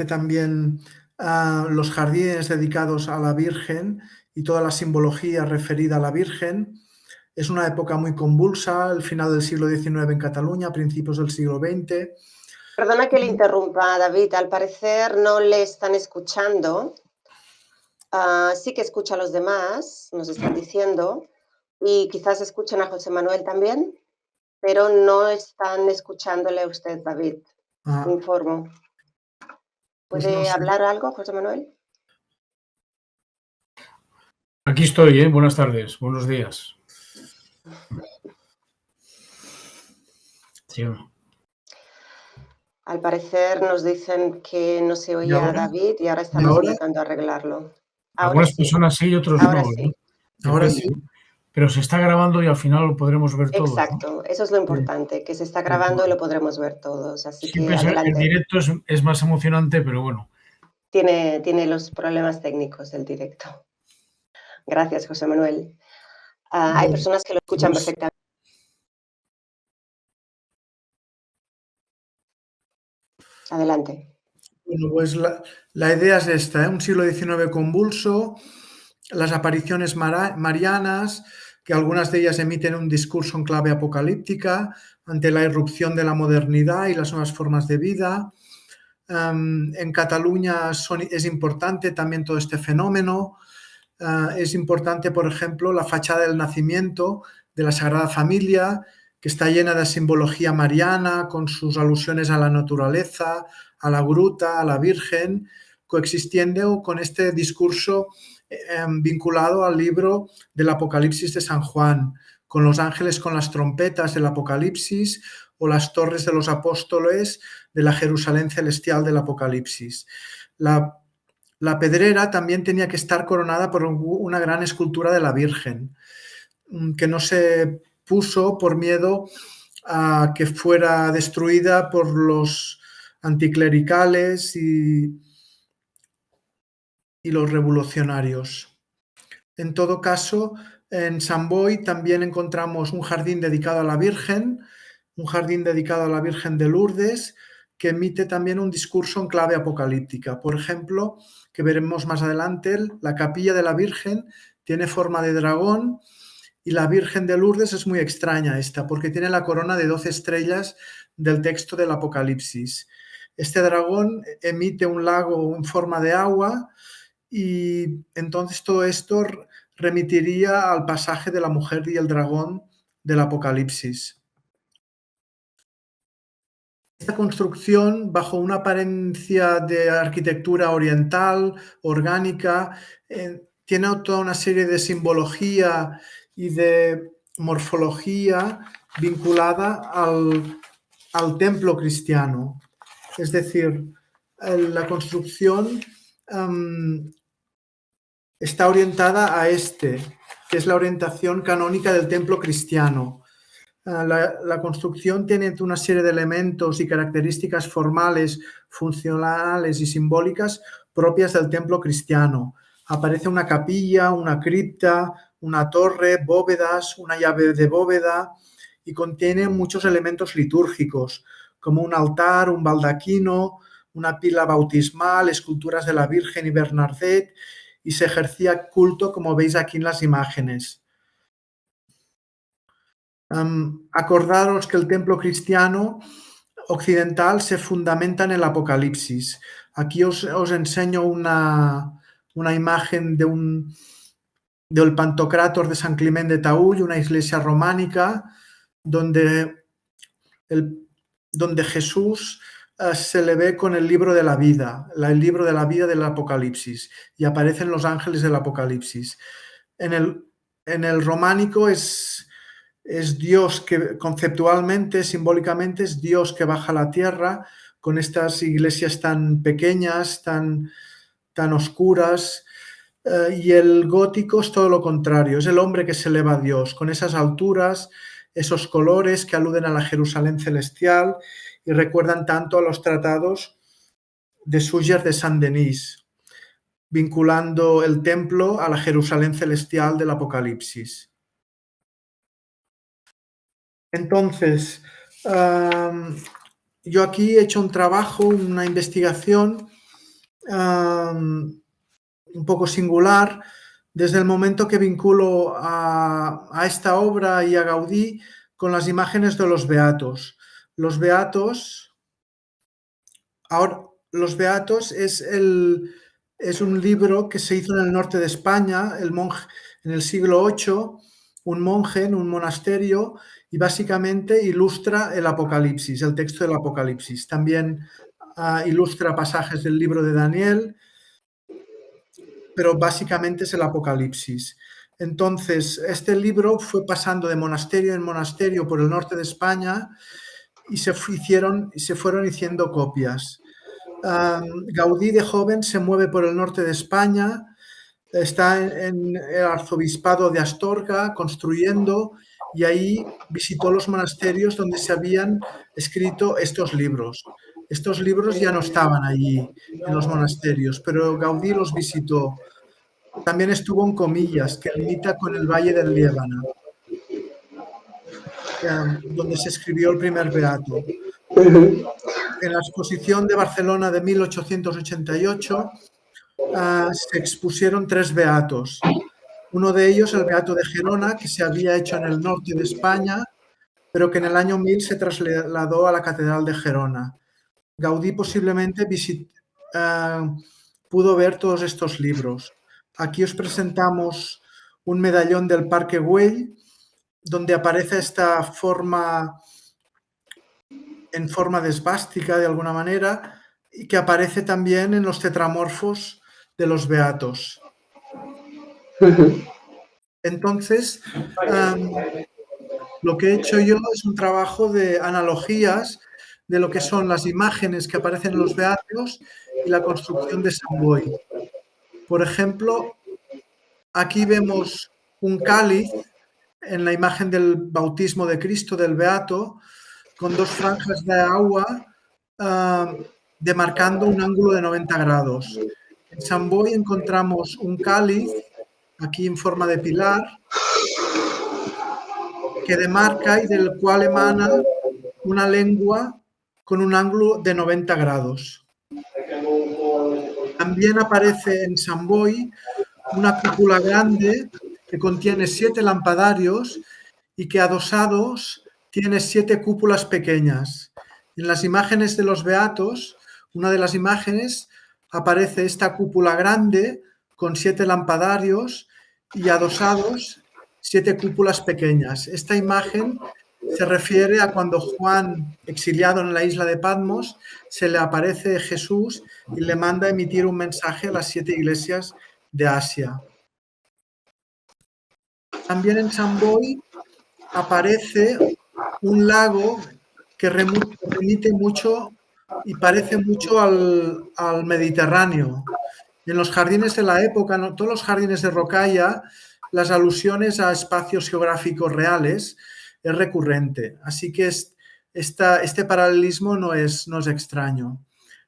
también los jardines dedicados a la Virgen y toda la simbología referida a la Virgen. Es una época muy convulsa, el final del siglo XIX en Cataluña, principios del siglo XX. Perdona que le interrumpa, David. Al parecer no le están escuchando. Sí que escucha a los demás, nos están diciendo, y quizás escuchen a José Manuel también, pero no están escuchándole a usted, David. Me informo. ¿Puede Pues no sé. hablar algo, José Manuel? Aquí estoy, buenas tardes, buenos días. Sí. Al parecer nos dicen que no se oía a David y ahora estamos intentando arreglarlo. Algunas personas sí y otros ahora no. Sí. Ahora sí. Pero se está grabando y al final lo podremos ver todos. Exacto, ¿no? Eso es lo importante, que se está grabando y lo podremos ver todos. Así Siempre que adelante. El directo es más emocionante, pero bueno. Tiene los problemas técnicos del directo. Gracias, José Manuel. Hay personas que lo escuchan perfectamente. Adelante. Bueno, pues la idea es esta, un siglo XIX convulso, las apariciones marianas, que algunas de ellas emiten un discurso en clave apocalíptica ante la irrupción de la modernidad y las nuevas formas de vida. En Cataluña es importante también todo este fenómeno. Es importante, por ejemplo, la fachada del nacimiento de la Sagrada Familia, que está llena de simbología mariana, con sus alusiones a la naturaleza, a la gruta, a la Virgen, coexistiendo con este discurso vinculado al libro del Apocalipsis de San Juan, con los ángeles con las trompetas del Apocalipsis o las torres de los apóstoles de la Jerusalén celestial del Apocalipsis. La pedrera también tenía que estar coronada por una gran escultura de la Virgen, que no se puso por miedo a que fuera destruida por los anticlericales y los revolucionarios. En todo caso, en Sant Boi también encontramos un jardín dedicado a la Virgen, un jardín dedicado a la Virgen de Lourdes, que emite también un discurso en clave apocalíptica. Por ejemplo, que veremos más adelante, la capilla de la Virgen tiene forma de dragón y la Virgen de Lourdes es muy extraña esta, porque tiene la corona de 12 estrellas del texto del Apocalipsis. Este dragón emite un lago en forma de agua y entonces todo esto remitiría al pasaje de la mujer y el dragón del Apocalipsis. Esta construcción, bajo una apariencia de arquitectura oriental, orgánica, tiene toda una serie de simbología y de morfología vinculada al templo cristiano. Es decir, la construcción está orientada a que es la orientación canónica del templo cristiano. La construcción tiene una serie de elementos y características formales, funcionales y simbólicas propias del templo cristiano. Aparece una capilla, una cripta, una torre, bóvedas, una llave de bóveda y contiene muchos elementos litúrgicos, como un altar, un baldaquino, una pila bautismal, esculturas de la Virgen y Bernardet, y se ejercía culto, como veis aquí en las imágenes. Acordaros que el templo cristiano occidental se fundamenta en el Apocalipsis. Aquí os enseño una imagen del Pantocrátor de San Climent de Taüll, una iglesia románica donde Jesús se le ve con el libro de la vida, el libro de la vida del Apocalipsis, y aparecen los ángeles del Apocalipsis. En el románico es Dios que conceptualmente, simbólicamente, es Dios que baja a la tierra con estas iglesias tan pequeñas, tan oscuras, y el gótico es todo lo contrario, es el hombre que se eleva a Dios, con esas alturas, esos colores que aluden a la Jerusalén celestial y recuerdan tanto a los tratados de Suger de Saint-Denis, vinculando el templo a la Jerusalén celestial del Apocalipsis. Entonces, yo aquí he hecho un trabajo, una investigación un poco singular, desde el momento que vinculo a esta obra y a Gaudí con las imágenes de los Beatos. Los Beatos es un libro que se hizo en el norte de España, en el siglo VIII, un monje en un monasterio, y básicamente ilustra el Apocalipsis, el texto del Apocalipsis. También ilustra pasajes del libro de Daniel, pero básicamente es el Apocalipsis. Entonces, este libro fue pasando de monasterio en monasterio por el norte de España y se fueron haciendo copias. Gaudí de joven se mueve por el norte de España, está en el arzobispado de Astorga construyendo, y ahí visitó los monasterios donde se habían escrito estos libros. Estos libros ya no estaban allí en los monasterios, pero Gaudí los visitó. También estuvo en Comillas, que limita con el Valle del Liébana, donde se escribió el primer beato. en la exposición de Barcelona de 1888 se expusieron 3 beatos. Uno de ellos, el beato de Gerona, que se había hecho en el norte de España, pero que en el año 1000 se trasladó a la Catedral de Gerona. Gaudí posiblemente pudo ver todos estos libros. Aquí os presentamos un medallón del Parque Güell, donde aparece esta forma en forma de esvástica de alguna manera y que aparece también en los tetramorfos de los beatos. Entonces, lo que he hecho yo es un trabajo de analogías de lo que son las imágenes que aparecen en los beatos y la construcción de Sant Boi. Por ejemplo, aquí vemos un cáliz en la imagen del bautismo de Cristo del beato, con 2 franjas de agua demarcando un ángulo de 90 grados. En Sant Boi encontramos un cáliz, aquí en forma de pilar, que demarca y del cual emana una lengua con un ángulo de 90 grados. También aparece en Sant Boi una cúpula grande que contiene 7 lampadarios y que adosados tiene 7 cúpulas pequeñas. En las imágenes de los beatos, una de las imágenes aparece esta cúpula grande con 7 lampadarios y adosados 7 cúpulas pequeñas. Esta imagen se refiere a cuando Juan, exiliado en la isla de Patmos, se le aparece Jesús y le manda emitir un mensaje a las 7 iglesias de Asia. También en Sant Boi aparece un lago que remite mucho y parece mucho al Mediterráneo. En los jardines de la época, ¿no? Todos los jardines de Rocalla, las alusiones a espacios geográficos reales es recurrente. Así que este paralelismo no es extraño.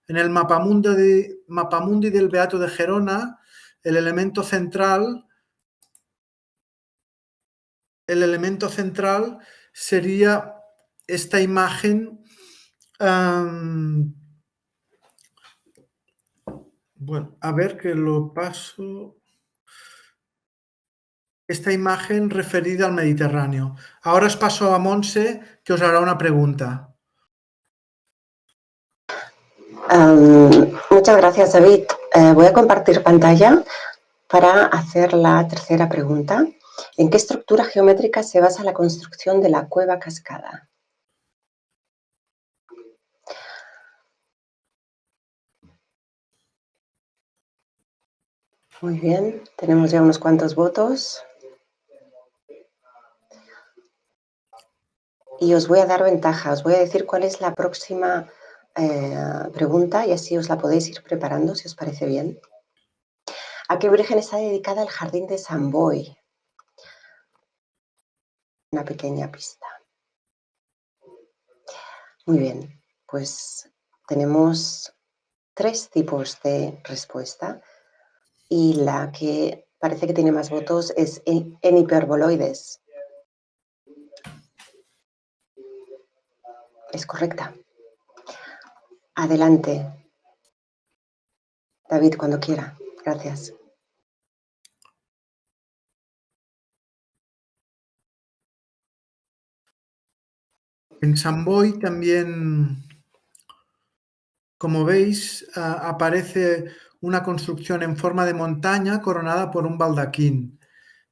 En el Mapamundi del Beato de Gerona, el elemento central sería esta imagen. Bueno, a ver que lo paso. Esta imagen referida al Mediterráneo. Ahora os paso a Montse, que os hará una pregunta. Muchas gracias, David. Voy a compartir pantalla para hacer la tercera pregunta. ¿En qué estructura geométrica se basa la construcción de la cueva cascada? Muy bien, tenemos ya unos cuantos votos. Y os voy a dar ventaja, os voy a decir cuál es la próxima pregunta y así os la podéis ir preparando, si os parece bien. ¿A qué virgen está dedicada el jardín de Sant Boi? Una pequeña pista. Muy bien, pues tenemos 3 tipos de respuesta y la que parece que tiene más votos es en hiperboloides. Es correcta. Adelante. David, cuando quiera. Gracias. En Sant Boi también, como veis, aparece una construcción en forma de montaña coronada por un baldaquín.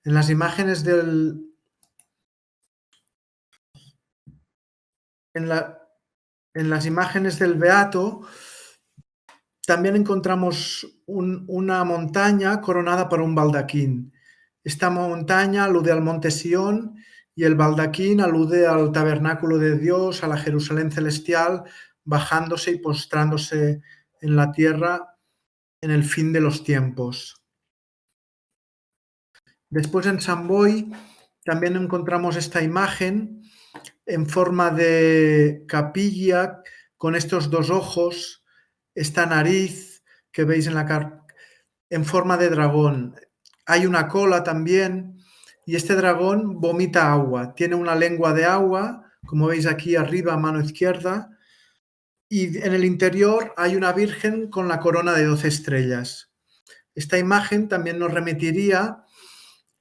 En las imágenes en las imágenes del Beato también encontramos una montaña coronada por un baldaquín. Esta montaña alude al monte Sión y el baldaquín alude al tabernáculo de Dios, a la Jerusalén celestial, bajándose y postrándose en la tierra en el fin de los tiempos. Después en Sant Boi también encontramos esta imagen en forma de capilla con estos 2 ojos, esta nariz que veis en forma de dragón. Hay una cola también y este dragón vomita agua. Tiene una lengua de agua, como veis aquí arriba a mano izquierda, y en el interior hay una virgen con la corona de 12 estrellas. Esta imagen también nos remitiría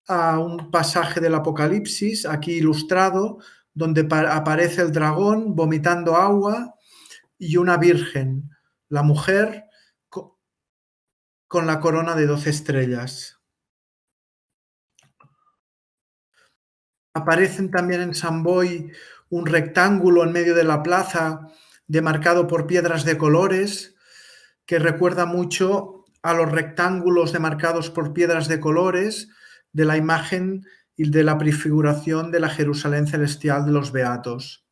a un pasaje del Apocalipsis, aquí ilustrado, donde aparece el dragón vomitando agua y una virgen, la mujer con la corona de 12 estrellas. Aparecen también en Sant Boi un rectángulo en medio de la plaza demarcado por piedras de colores que recuerda mucho a los rectángulos demarcados por piedras de colores de la imagen y de la prefiguración de la Jerusalén celestial de los Beatos.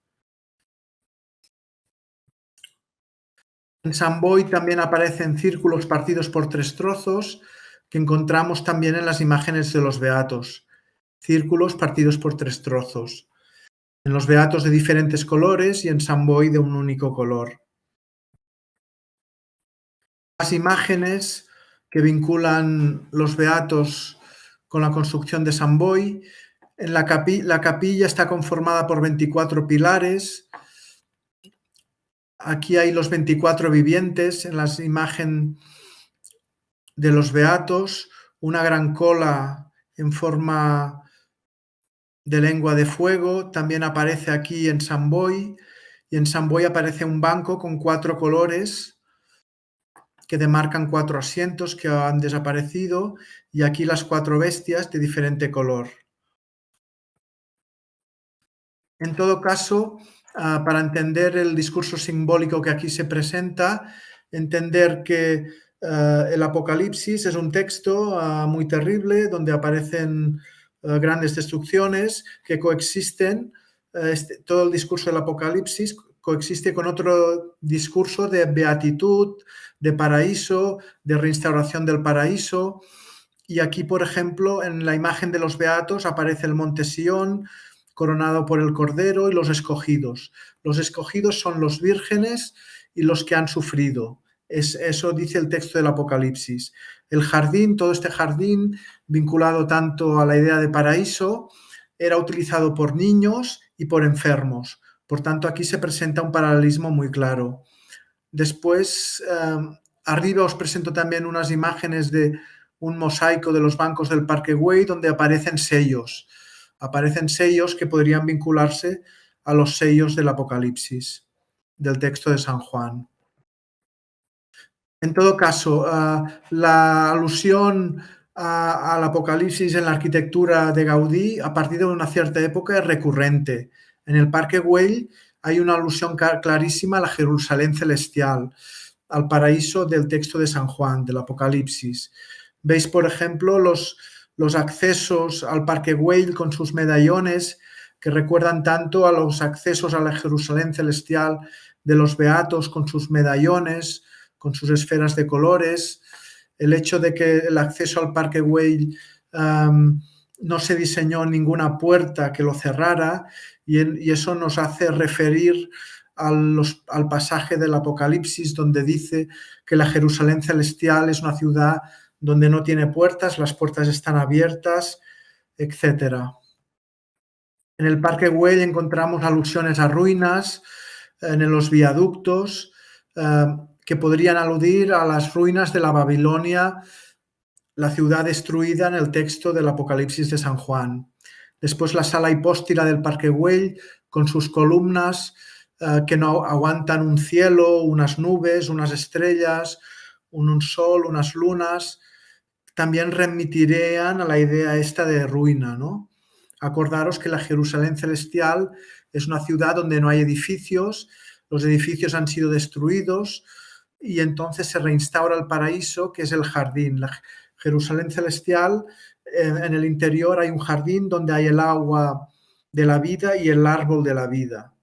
En Sant Boi también aparecen círculos partidos por 3 trozos que encontramos también en las imágenes de los Beatos. Círculos partidos por 3 trozos. En los Beatos de diferentes colores y en Sant Boi de un único color. Las imágenes que vinculan los Beatos con la construcción de Sant Boi. La capilla está conformada por 24 pilares. Aquí hay los 24 vivientes en la imagen de los Beatos, una gran cola en forma de lengua de fuego, también aparece aquí en Sant Boi, y en Sant Boi aparece un banco con 4 colores que demarcan 4 asientos que han desaparecido, y aquí las 4 bestias de diferente color. En todo caso, para entender el discurso simbólico que aquí se presenta, entender que el Apocalipsis es un texto muy terrible donde aparecen grandes destrucciones que coexisten, todo el discurso del Apocalipsis coexiste con otro discurso de beatitud, de paraíso, de reinstauración del paraíso, y aquí, por ejemplo, en la imagen de los Beatos aparece el monte Sión, coronado por el Cordero, y los escogidos. Los escogidos son los vírgenes y los que han sufrido. Eso dice el texto del Apocalipsis. El jardín, todo este jardín, vinculado tanto a la idea de paraíso, era utilizado por niños y por enfermos. Por tanto, aquí se presenta un paralelismo muy claro. Después, arriba os presento también unas imágenes de un mosaico de los bancos del Parque Güell donde aparecen sellos. Aparecen sellos que podrían vincularse a los sellos del Apocalipsis, del texto de San Juan. En todo caso, la alusión al Apocalipsis en la arquitectura de Gaudí a partir de una cierta época es recurrente. En el Parque Güell hay una alusión clarísima a la Jerusalén celestial, al paraíso del texto de San Juan, del Apocalipsis. Veis, por ejemplo, los accesos al Parque Güell con sus medallones que recuerdan tanto a los accesos a la Jerusalén celestial de los Beatos con sus medallones, con sus esferas de colores. El hecho de que el acceso al Parque Güell no se diseñó ninguna puerta que lo cerrara y eso nos hace referir al pasaje del Apocalipsis donde dice que la Jerusalén celestial es una ciudad donde no tiene puertas, las puertas están abiertas, etc. En el Parque Güell encontramos alusiones a ruinas, en los viaductos, que podrían aludir a las ruinas de la Babilonia, la ciudad destruida en el texto del Apocalipsis de San Juan. Después la sala hipóstila del Parque Güell, con sus columnas que no aguantan un cielo, unas nubes, unas estrellas, un sol, unas lunas, también remitirían a la idea esta de ruina, ¿no? Acordaros que la Jerusalén celestial es una ciudad donde no hay edificios, los edificios han sido destruidos y entonces se reinstaura el paraíso, que es el jardín. La Jerusalén celestial, en el interior hay un jardín donde hay el agua de la vida y el árbol de la vida.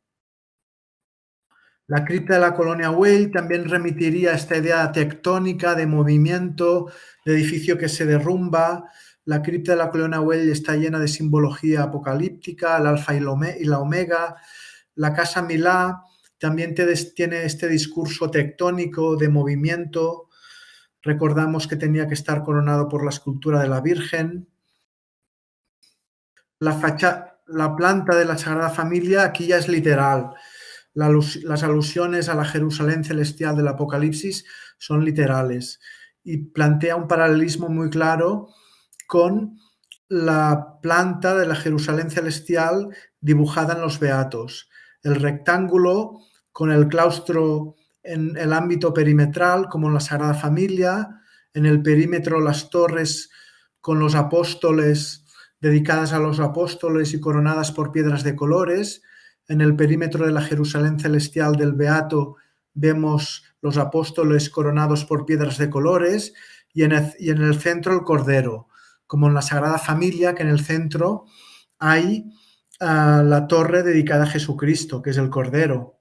La cripta de la Colonia Güell también remitiría a esta idea tectónica de movimiento, de edificio que se derrumba. La cripta de la Colonia Güell está llena de simbología apocalíptica, el alfa y la omega. La Casa Milà también tiene este discurso tectónico de movimiento. Recordamos que tenía que estar coronado por la escultura de la Virgen. La planta de la Sagrada Familia aquí ya es literal. Las alusiones a la Jerusalén celestial del Apocalipsis son literales y plantea un paralelismo muy claro con la planta de la Jerusalén celestial dibujada en los Beatos. El rectángulo con el claustro en el ámbito perimetral, como en la Sagrada Familia, en el perímetro las torres con los apóstoles, dedicadas a los apóstoles y coronadas por piedras de colores. En el perímetro de la Jerusalén celestial del Beato vemos los apóstoles coronados por piedras de colores y en el centro el Cordero, como en la Sagrada Familia, que en el centro hay la torre dedicada a Jesucristo, que es el Cordero.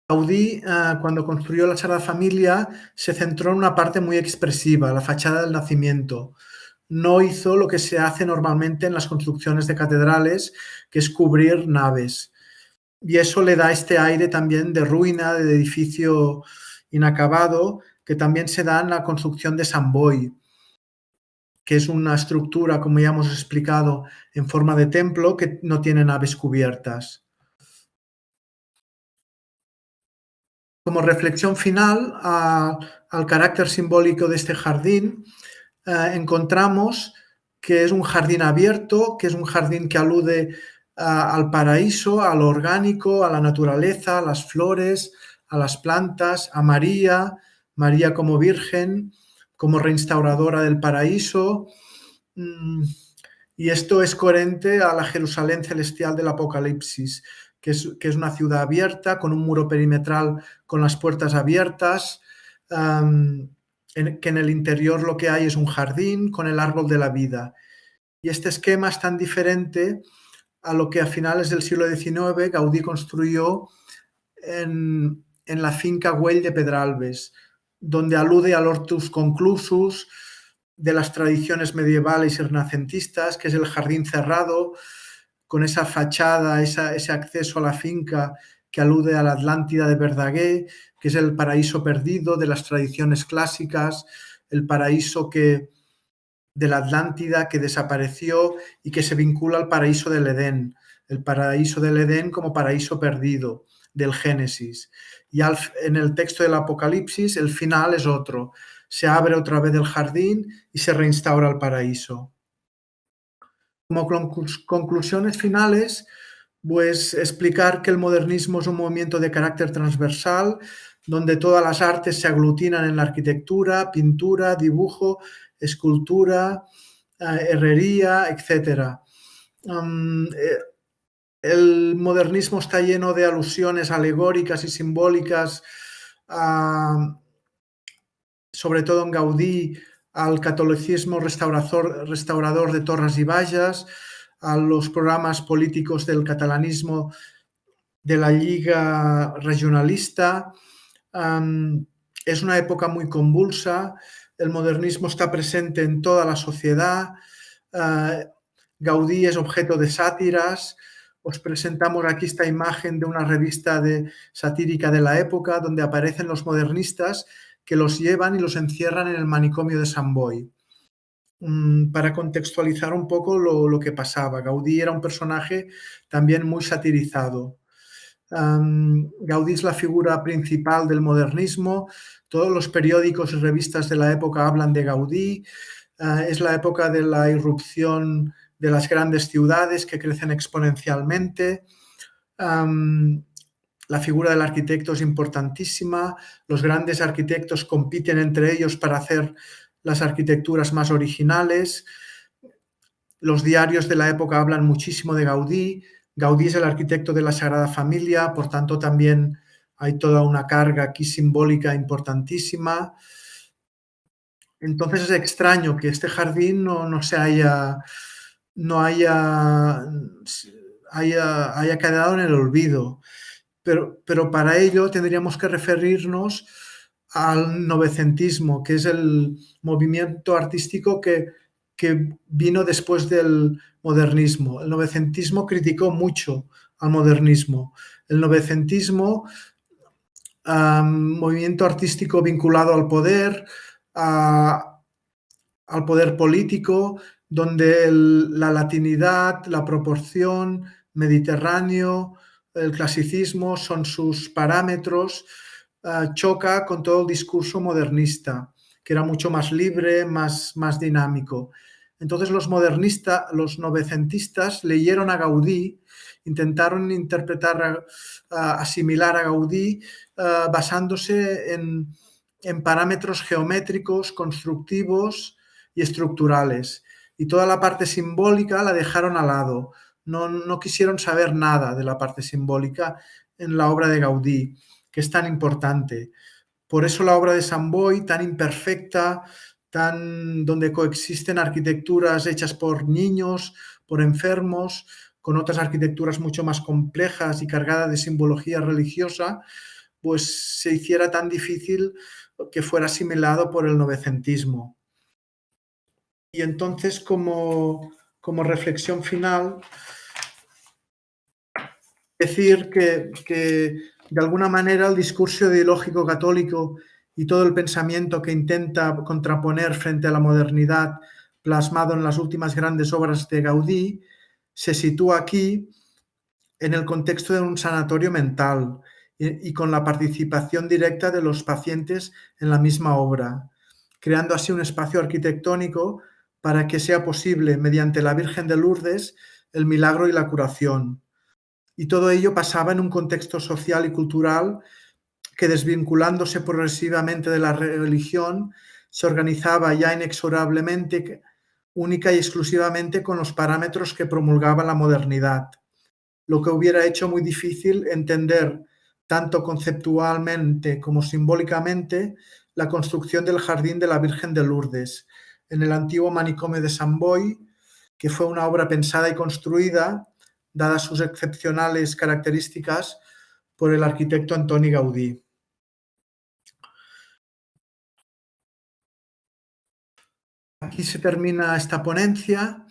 Gaudí, cuando construyó la Sagrada Familia, se centró en una parte muy expresiva, la fachada del nacimiento. No hizo lo que se hace normalmente en las construcciones de catedrales, que es cubrir naves. Y eso le da este aire también de ruina, de edificio inacabado, que también se da en la construcción de Sant Boi, que es una estructura, como ya hemos explicado, en forma de templo que no tiene naves cubiertas. Como reflexión final al carácter simbólico de este jardín, encontramos que es un jardín abierto, que es un jardín que alude al paraíso, a lo orgánico, a la naturaleza, a las flores, a las plantas, a María, María como virgen, como reinstauradora del paraíso. Y esto es coherente a la Jerusalén celestial del Apocalipsis, que es una ciudad abierta, con un muro perimetral con las puertas abiertas, que en el interior lo que hay es un jardín con el árbol de la vida. Y este esquema es tan diferente a lo que a finales del siglo XIX Gaudí construyó en la finca Güell de Pedralbes, donde alude al Hortus Conclusus de las tradiciones medievales y renacentistas, que es el jardín cerrado, con esa fachada, ese acceso a la finca que alude a la Atlántida de Verdaguer, que es el paraíso perdido de las tradiciones clásicas, el paraíso de la Atlántida que desapareció y que se vincula al paraíso del Edén, el paraíso del Edén como paraíso perdido del Génesis. Y en el texto del Apocalipsis el final es otro, se abre otra vez el jardín y se reinstaura el paraíso. Como conclusiones finales, pues explicar que el modernismo es un movimiento de carácter transversal, donde todas las artes se aglutinan en la arquitectura, pintura, dibujo, escultura, herrería, etc. El modernismo está lleno de alusiones alegóricas y simbólicas, sobre todo en Gaudí, al catolicismo restaurador de Torres y Bages, a los programas políticos del catalanismo de la Lliga Regionalista. Es una época muy convulsa, el modernismo está presente en toda la sociedad, Gaudí es objeto de sátiras. Os presentamos aquí esta imagen de una revista satírica de la época donde aparecen los modernistas que los llevan y los encierran en el manicomio de Sant Boi. Para contextualizar un poco lo que pasaba, Gaudí era un personaje también muy satirizado. Gaudí es la figura principal del modernismo, todos los periódicos y revistas de la época hablan de Gaudí, es la época de la irrupción de las grandes ciudades que crecen exponencialmente. La figura del arquitecto es importantísima, los grandes arquitectos compiten entre ellos para hacer las arquitecturas más originales. Los diarios de la época hablan muchísimo de Gaudí. Gaudí es el arquitecto de la Sagrada Familia, por tanto también hay toda una carga aquí simbólica importantísima. Entonces es extraño que este jardín no haya quedado en el olvido. Pero para ello tendríamos que referirnos al novecentismo, que es el movimiento artístico que vino después del modernismo. El novecentismo criticó mucho al modernismo. El novecentismo, movimiento artístico vinculado al poder político, donde la latinidad, la proporción, Mediterráneo, el clasicismo, son sus parámetros, choca con todo el discurso modernista, que era mucho más libre, más dinámico. Entonces los novecentistas leyeron a Gaudí, intentaron interpretar, asimilar a Gaudí, basándose en parámetros geométricos, constructivos y estructurales. Y toda la parte simbólica la dejaron al lado. No quisieron saber nada de la parte simbólica en la obra de Gaudí, que es tan importante. Por eso la obra de Sant Boi, tan imperfecta, donde coexisten arquitecturas hechas por niños, por enfermos, con otras arquitecturas mucho más complejas y cargadas de simbología religiosa, pues se hiciera tan difícil que fuera asimilado por el novecentismo. Y entonces, como reflexión final, decir que de alguna manera el discurso ideológico católico y todo el pensamiento que intenta contraponer frente a la modernidad plasmado en las últimas grandes obras de Gaudí se sitúa aquí en el contexto de un sanatorio mental y con la participación directa de los pacientes en la misma obra, creando así un espacio arquitectónico para que sea posible, mediante la Virgen de Lourdes, el milagro y la curación. Y todo ello pasaba en un contexto social y cultural que, desvinculándose progresivamente de la religión, se organizaba ya inexorablemente, única y exclusivamente con los parámetros que promulgaba la modernidad, lo que hubiera hecho muy difícil entender, tanto conceptualmente como simbólicamente, la construcción del Jardín de la Virgen de Lourdes, en el antiguo manicomio de Sant Boi, que fue una obra pensada y construida, dadas sus excepcionales características, por el arquitecto Antoni Gaudí. Aquí se termina esta ponencia.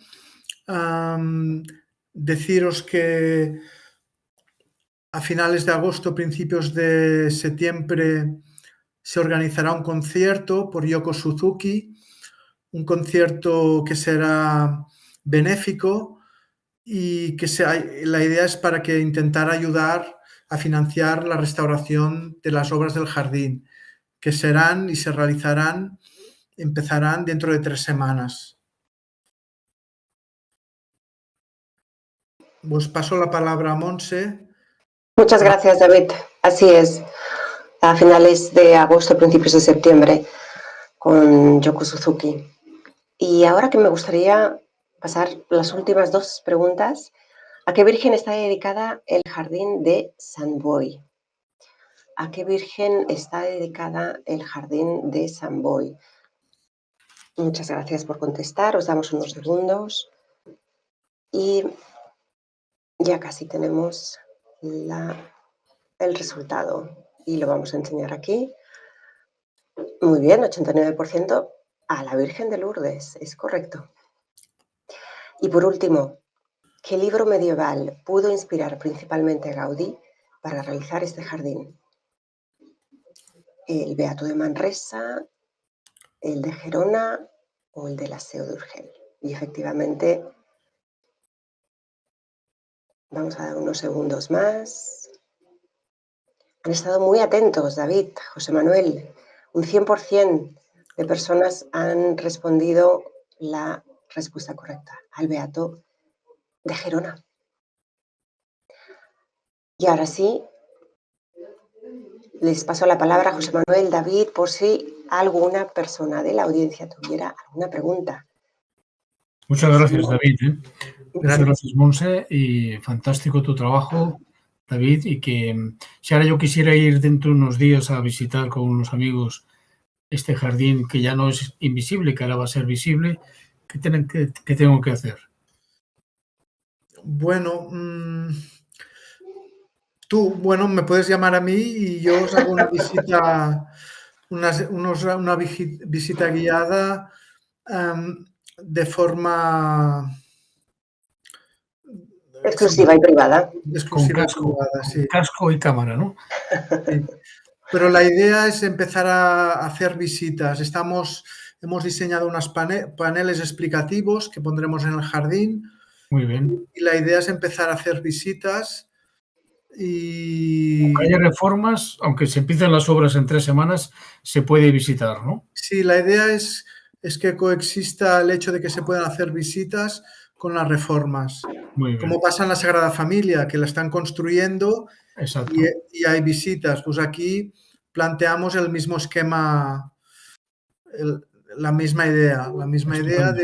Deciros que a finales de agosto, principios de septiembre, se organizará un concierto por Yoko Suzuki, un concierto que será benéfico y que la idea es para que intentar ayudar a financiar la restauración de las obras del jardín, que serán y se realizarán, empezarán dentro de 3 semanas. Pues paso la palabra a Montse. Muchas gracias, David. Así es, a finales de agosto, principios de septiembre, con Yoko Suzuki. Y ahora que me gustaría pasar las últimas 2 preguntas. ¿A qué virgen está dedicada el jardín de Sant Boi? ¿A qué virgen está dedicada el jardín de Sant Boi? Muchas gracias por contestar. Os damos unos segundos. Y ya casi tenemos el resultado. Y lo vamos a enseñar aquí. Muy bien, 89% a la Virgen de Lourdes. Es correcto. Y por último, ¿qué libro medieval pudo inspirar principalmente a Gaudí para realizar este jardín? ¿El Beato de Manresa, el de Gerona o el de la Seu d'Urgell? Y efectivamente, vamos a dar unos segundos más. Han estado muy atentos, David, José Manuel. Un 100% de personas han respondido la respuesta correcta, al Beato de Gerona. Y ahora sí, les paso la palabra a José Manuel, David, por si alguna persona de la audiencia tuviera alguna pregunta. Muchas gracias, David. Muchas gracias, Montse, y fantástico tu trabajo, David, y que si ahora yo quisiera ir dentro de unos días a visitar con unos amigos este jardín que ya no es invisible, que ahora va a ser visible, ¿qué tengo que hacer? Bueno, tú, me puedes llamar a mí y yo os hago una visita, una visita guiada de forma exclusiva y privada. Exclusiva y privada, sí. Casco y cámara, ¿no? Sí. Pero la idea es empezar a hacer visitas. Hemos diseñado unos paneles explicativos que pondremos en el jardín. Muy bien. Y la idea es empezar a hacer visitas Y Aunque haya reformas, aunque se empiecen las obras en 3 semanas, se puede visitar, ¿no? sí, la idea es que coexista el hecho de que se puedan hacer visitas con las reformas. Muy bien, Como pasa en la Sagrada Familia, que la están construyendo exacto. y hay visitas. Pues aquí planteamos el mismo esquema, la misma idea Estupendo.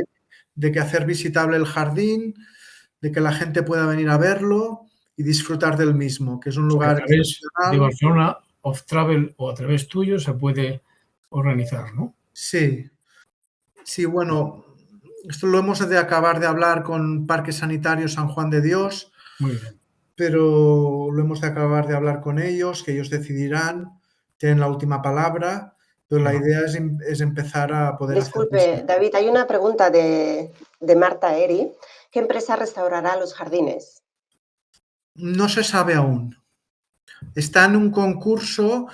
de que hacer visitable el jardín, de que la gente pueda venir a verlo y disfrutar del mismo, que es un O sea, que a lugar través de excepcional. Barcelona Off Travel o a través tuyo se puede organizar, ¿no? Sí, sí, bueno, esto lo hemos de acabar de hablar con Parque Sanitario San Juan de Dios, Muy bien. pero lo hemos de acabar de hablar con ellos, que ellos decidirán, tienen la última palabra, pero la Claro. idea es empezar a poder hacer Disculpe, visitas. David, hay una pregunta de Marta Eri. ¿Qué empresa restaurará los jardines? No se sabe aún. Está en un concurso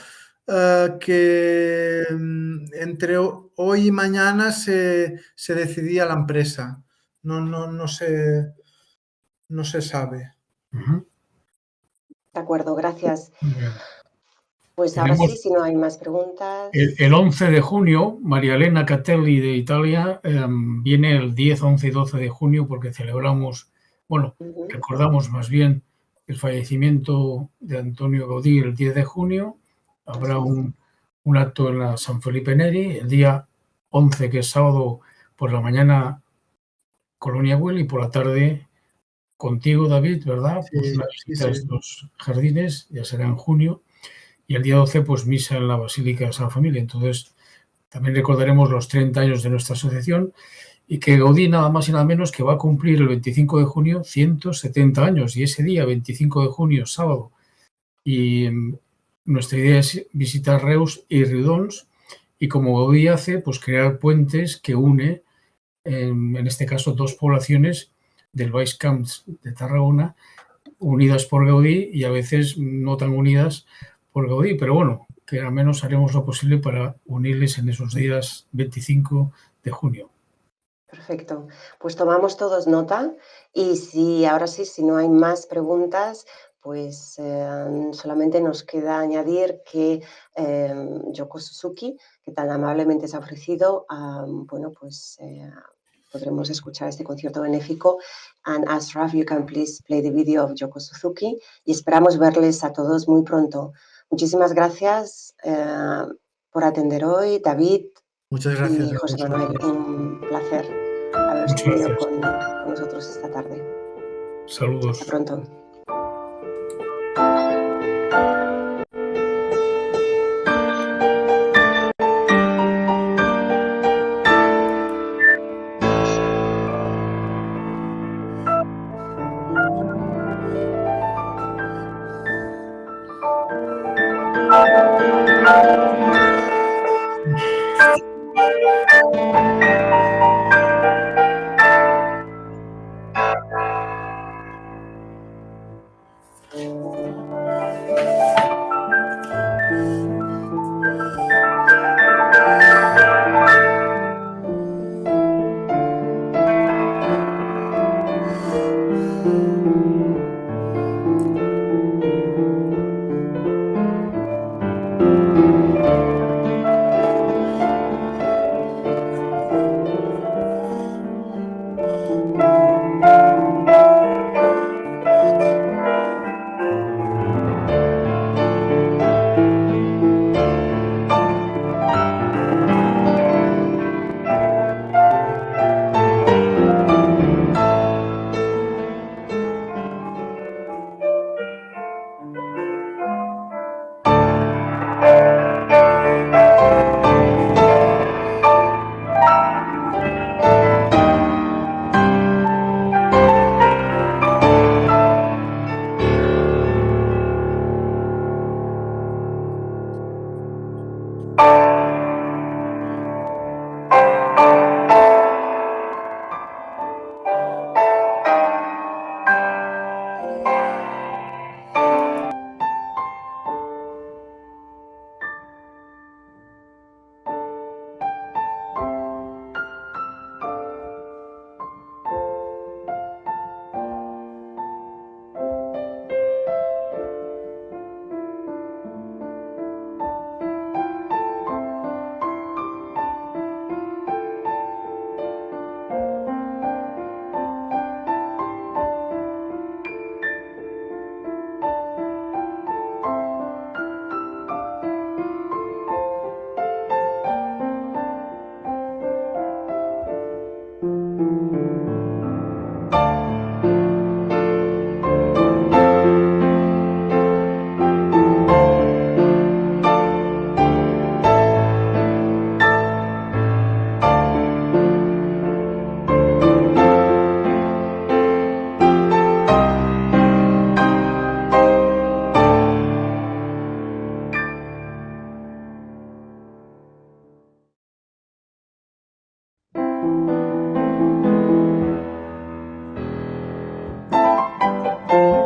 que entre hoy y mañana se decidía la empresa. No se sabe. Ujú. De acuerdo, gracias. Muy bien. Pues ahora sí, Tenemos si no hay más preguntas. el 11 de junio, María Elena Catelli de Italia viene el 10, 11 y 12 de junio porque celebramos, bueno, Ujú. recordamos más bien el fallecimiento de Antonio Gaudí el 10 de junio. Habrá Así es. un acto en la San Felipe Neri, el día 11, que es sábado, por la mañana Colonia Güell y por la tarde contigo, David, ¿verdad? Pues Sí, una sí, visita a sí. estos jardines, ya será en junio. Y el día 12, pues misa en la Basílica de San Familia. Entonces, también recordaremos los 30 años de nuestra asociación y que Gaudí nada más y nada menos que va a cumplir el 25 de junio 170 años. Y ese día, 25 de junio, sábado, y nuestra idea es visitar Reus y Riudoms y como Gaudí hace, pues crear puentes que une, en este caso, dos poblaciones del Baix Camps de Tarragona, unidas por Gaudí y a veces no tan unidas por Gaudí, pero bueno, que al menos haremos lo posible para unirles en esos días 25 de junio. Perfecto. Pues tomamos todos nota y si ahora sí, si no hay más preguntas, pues solamente nos queda añadir que Yoko Suzuki, que tan amablemente se ha ofrecido, bueno, pues podremos escuchar este concierto benéfico. And Ashraf, you can please play the video of Yoko Suzuki y esperamos verles a todos muy pronto. Muchísimas gracias por atender hoy, David Muchas gracias y a José Manuel. vosotros. Un placer haber Muchas tenido gracias. con nosotros esta tarde. Saludos. Hasta pronto. Gracias.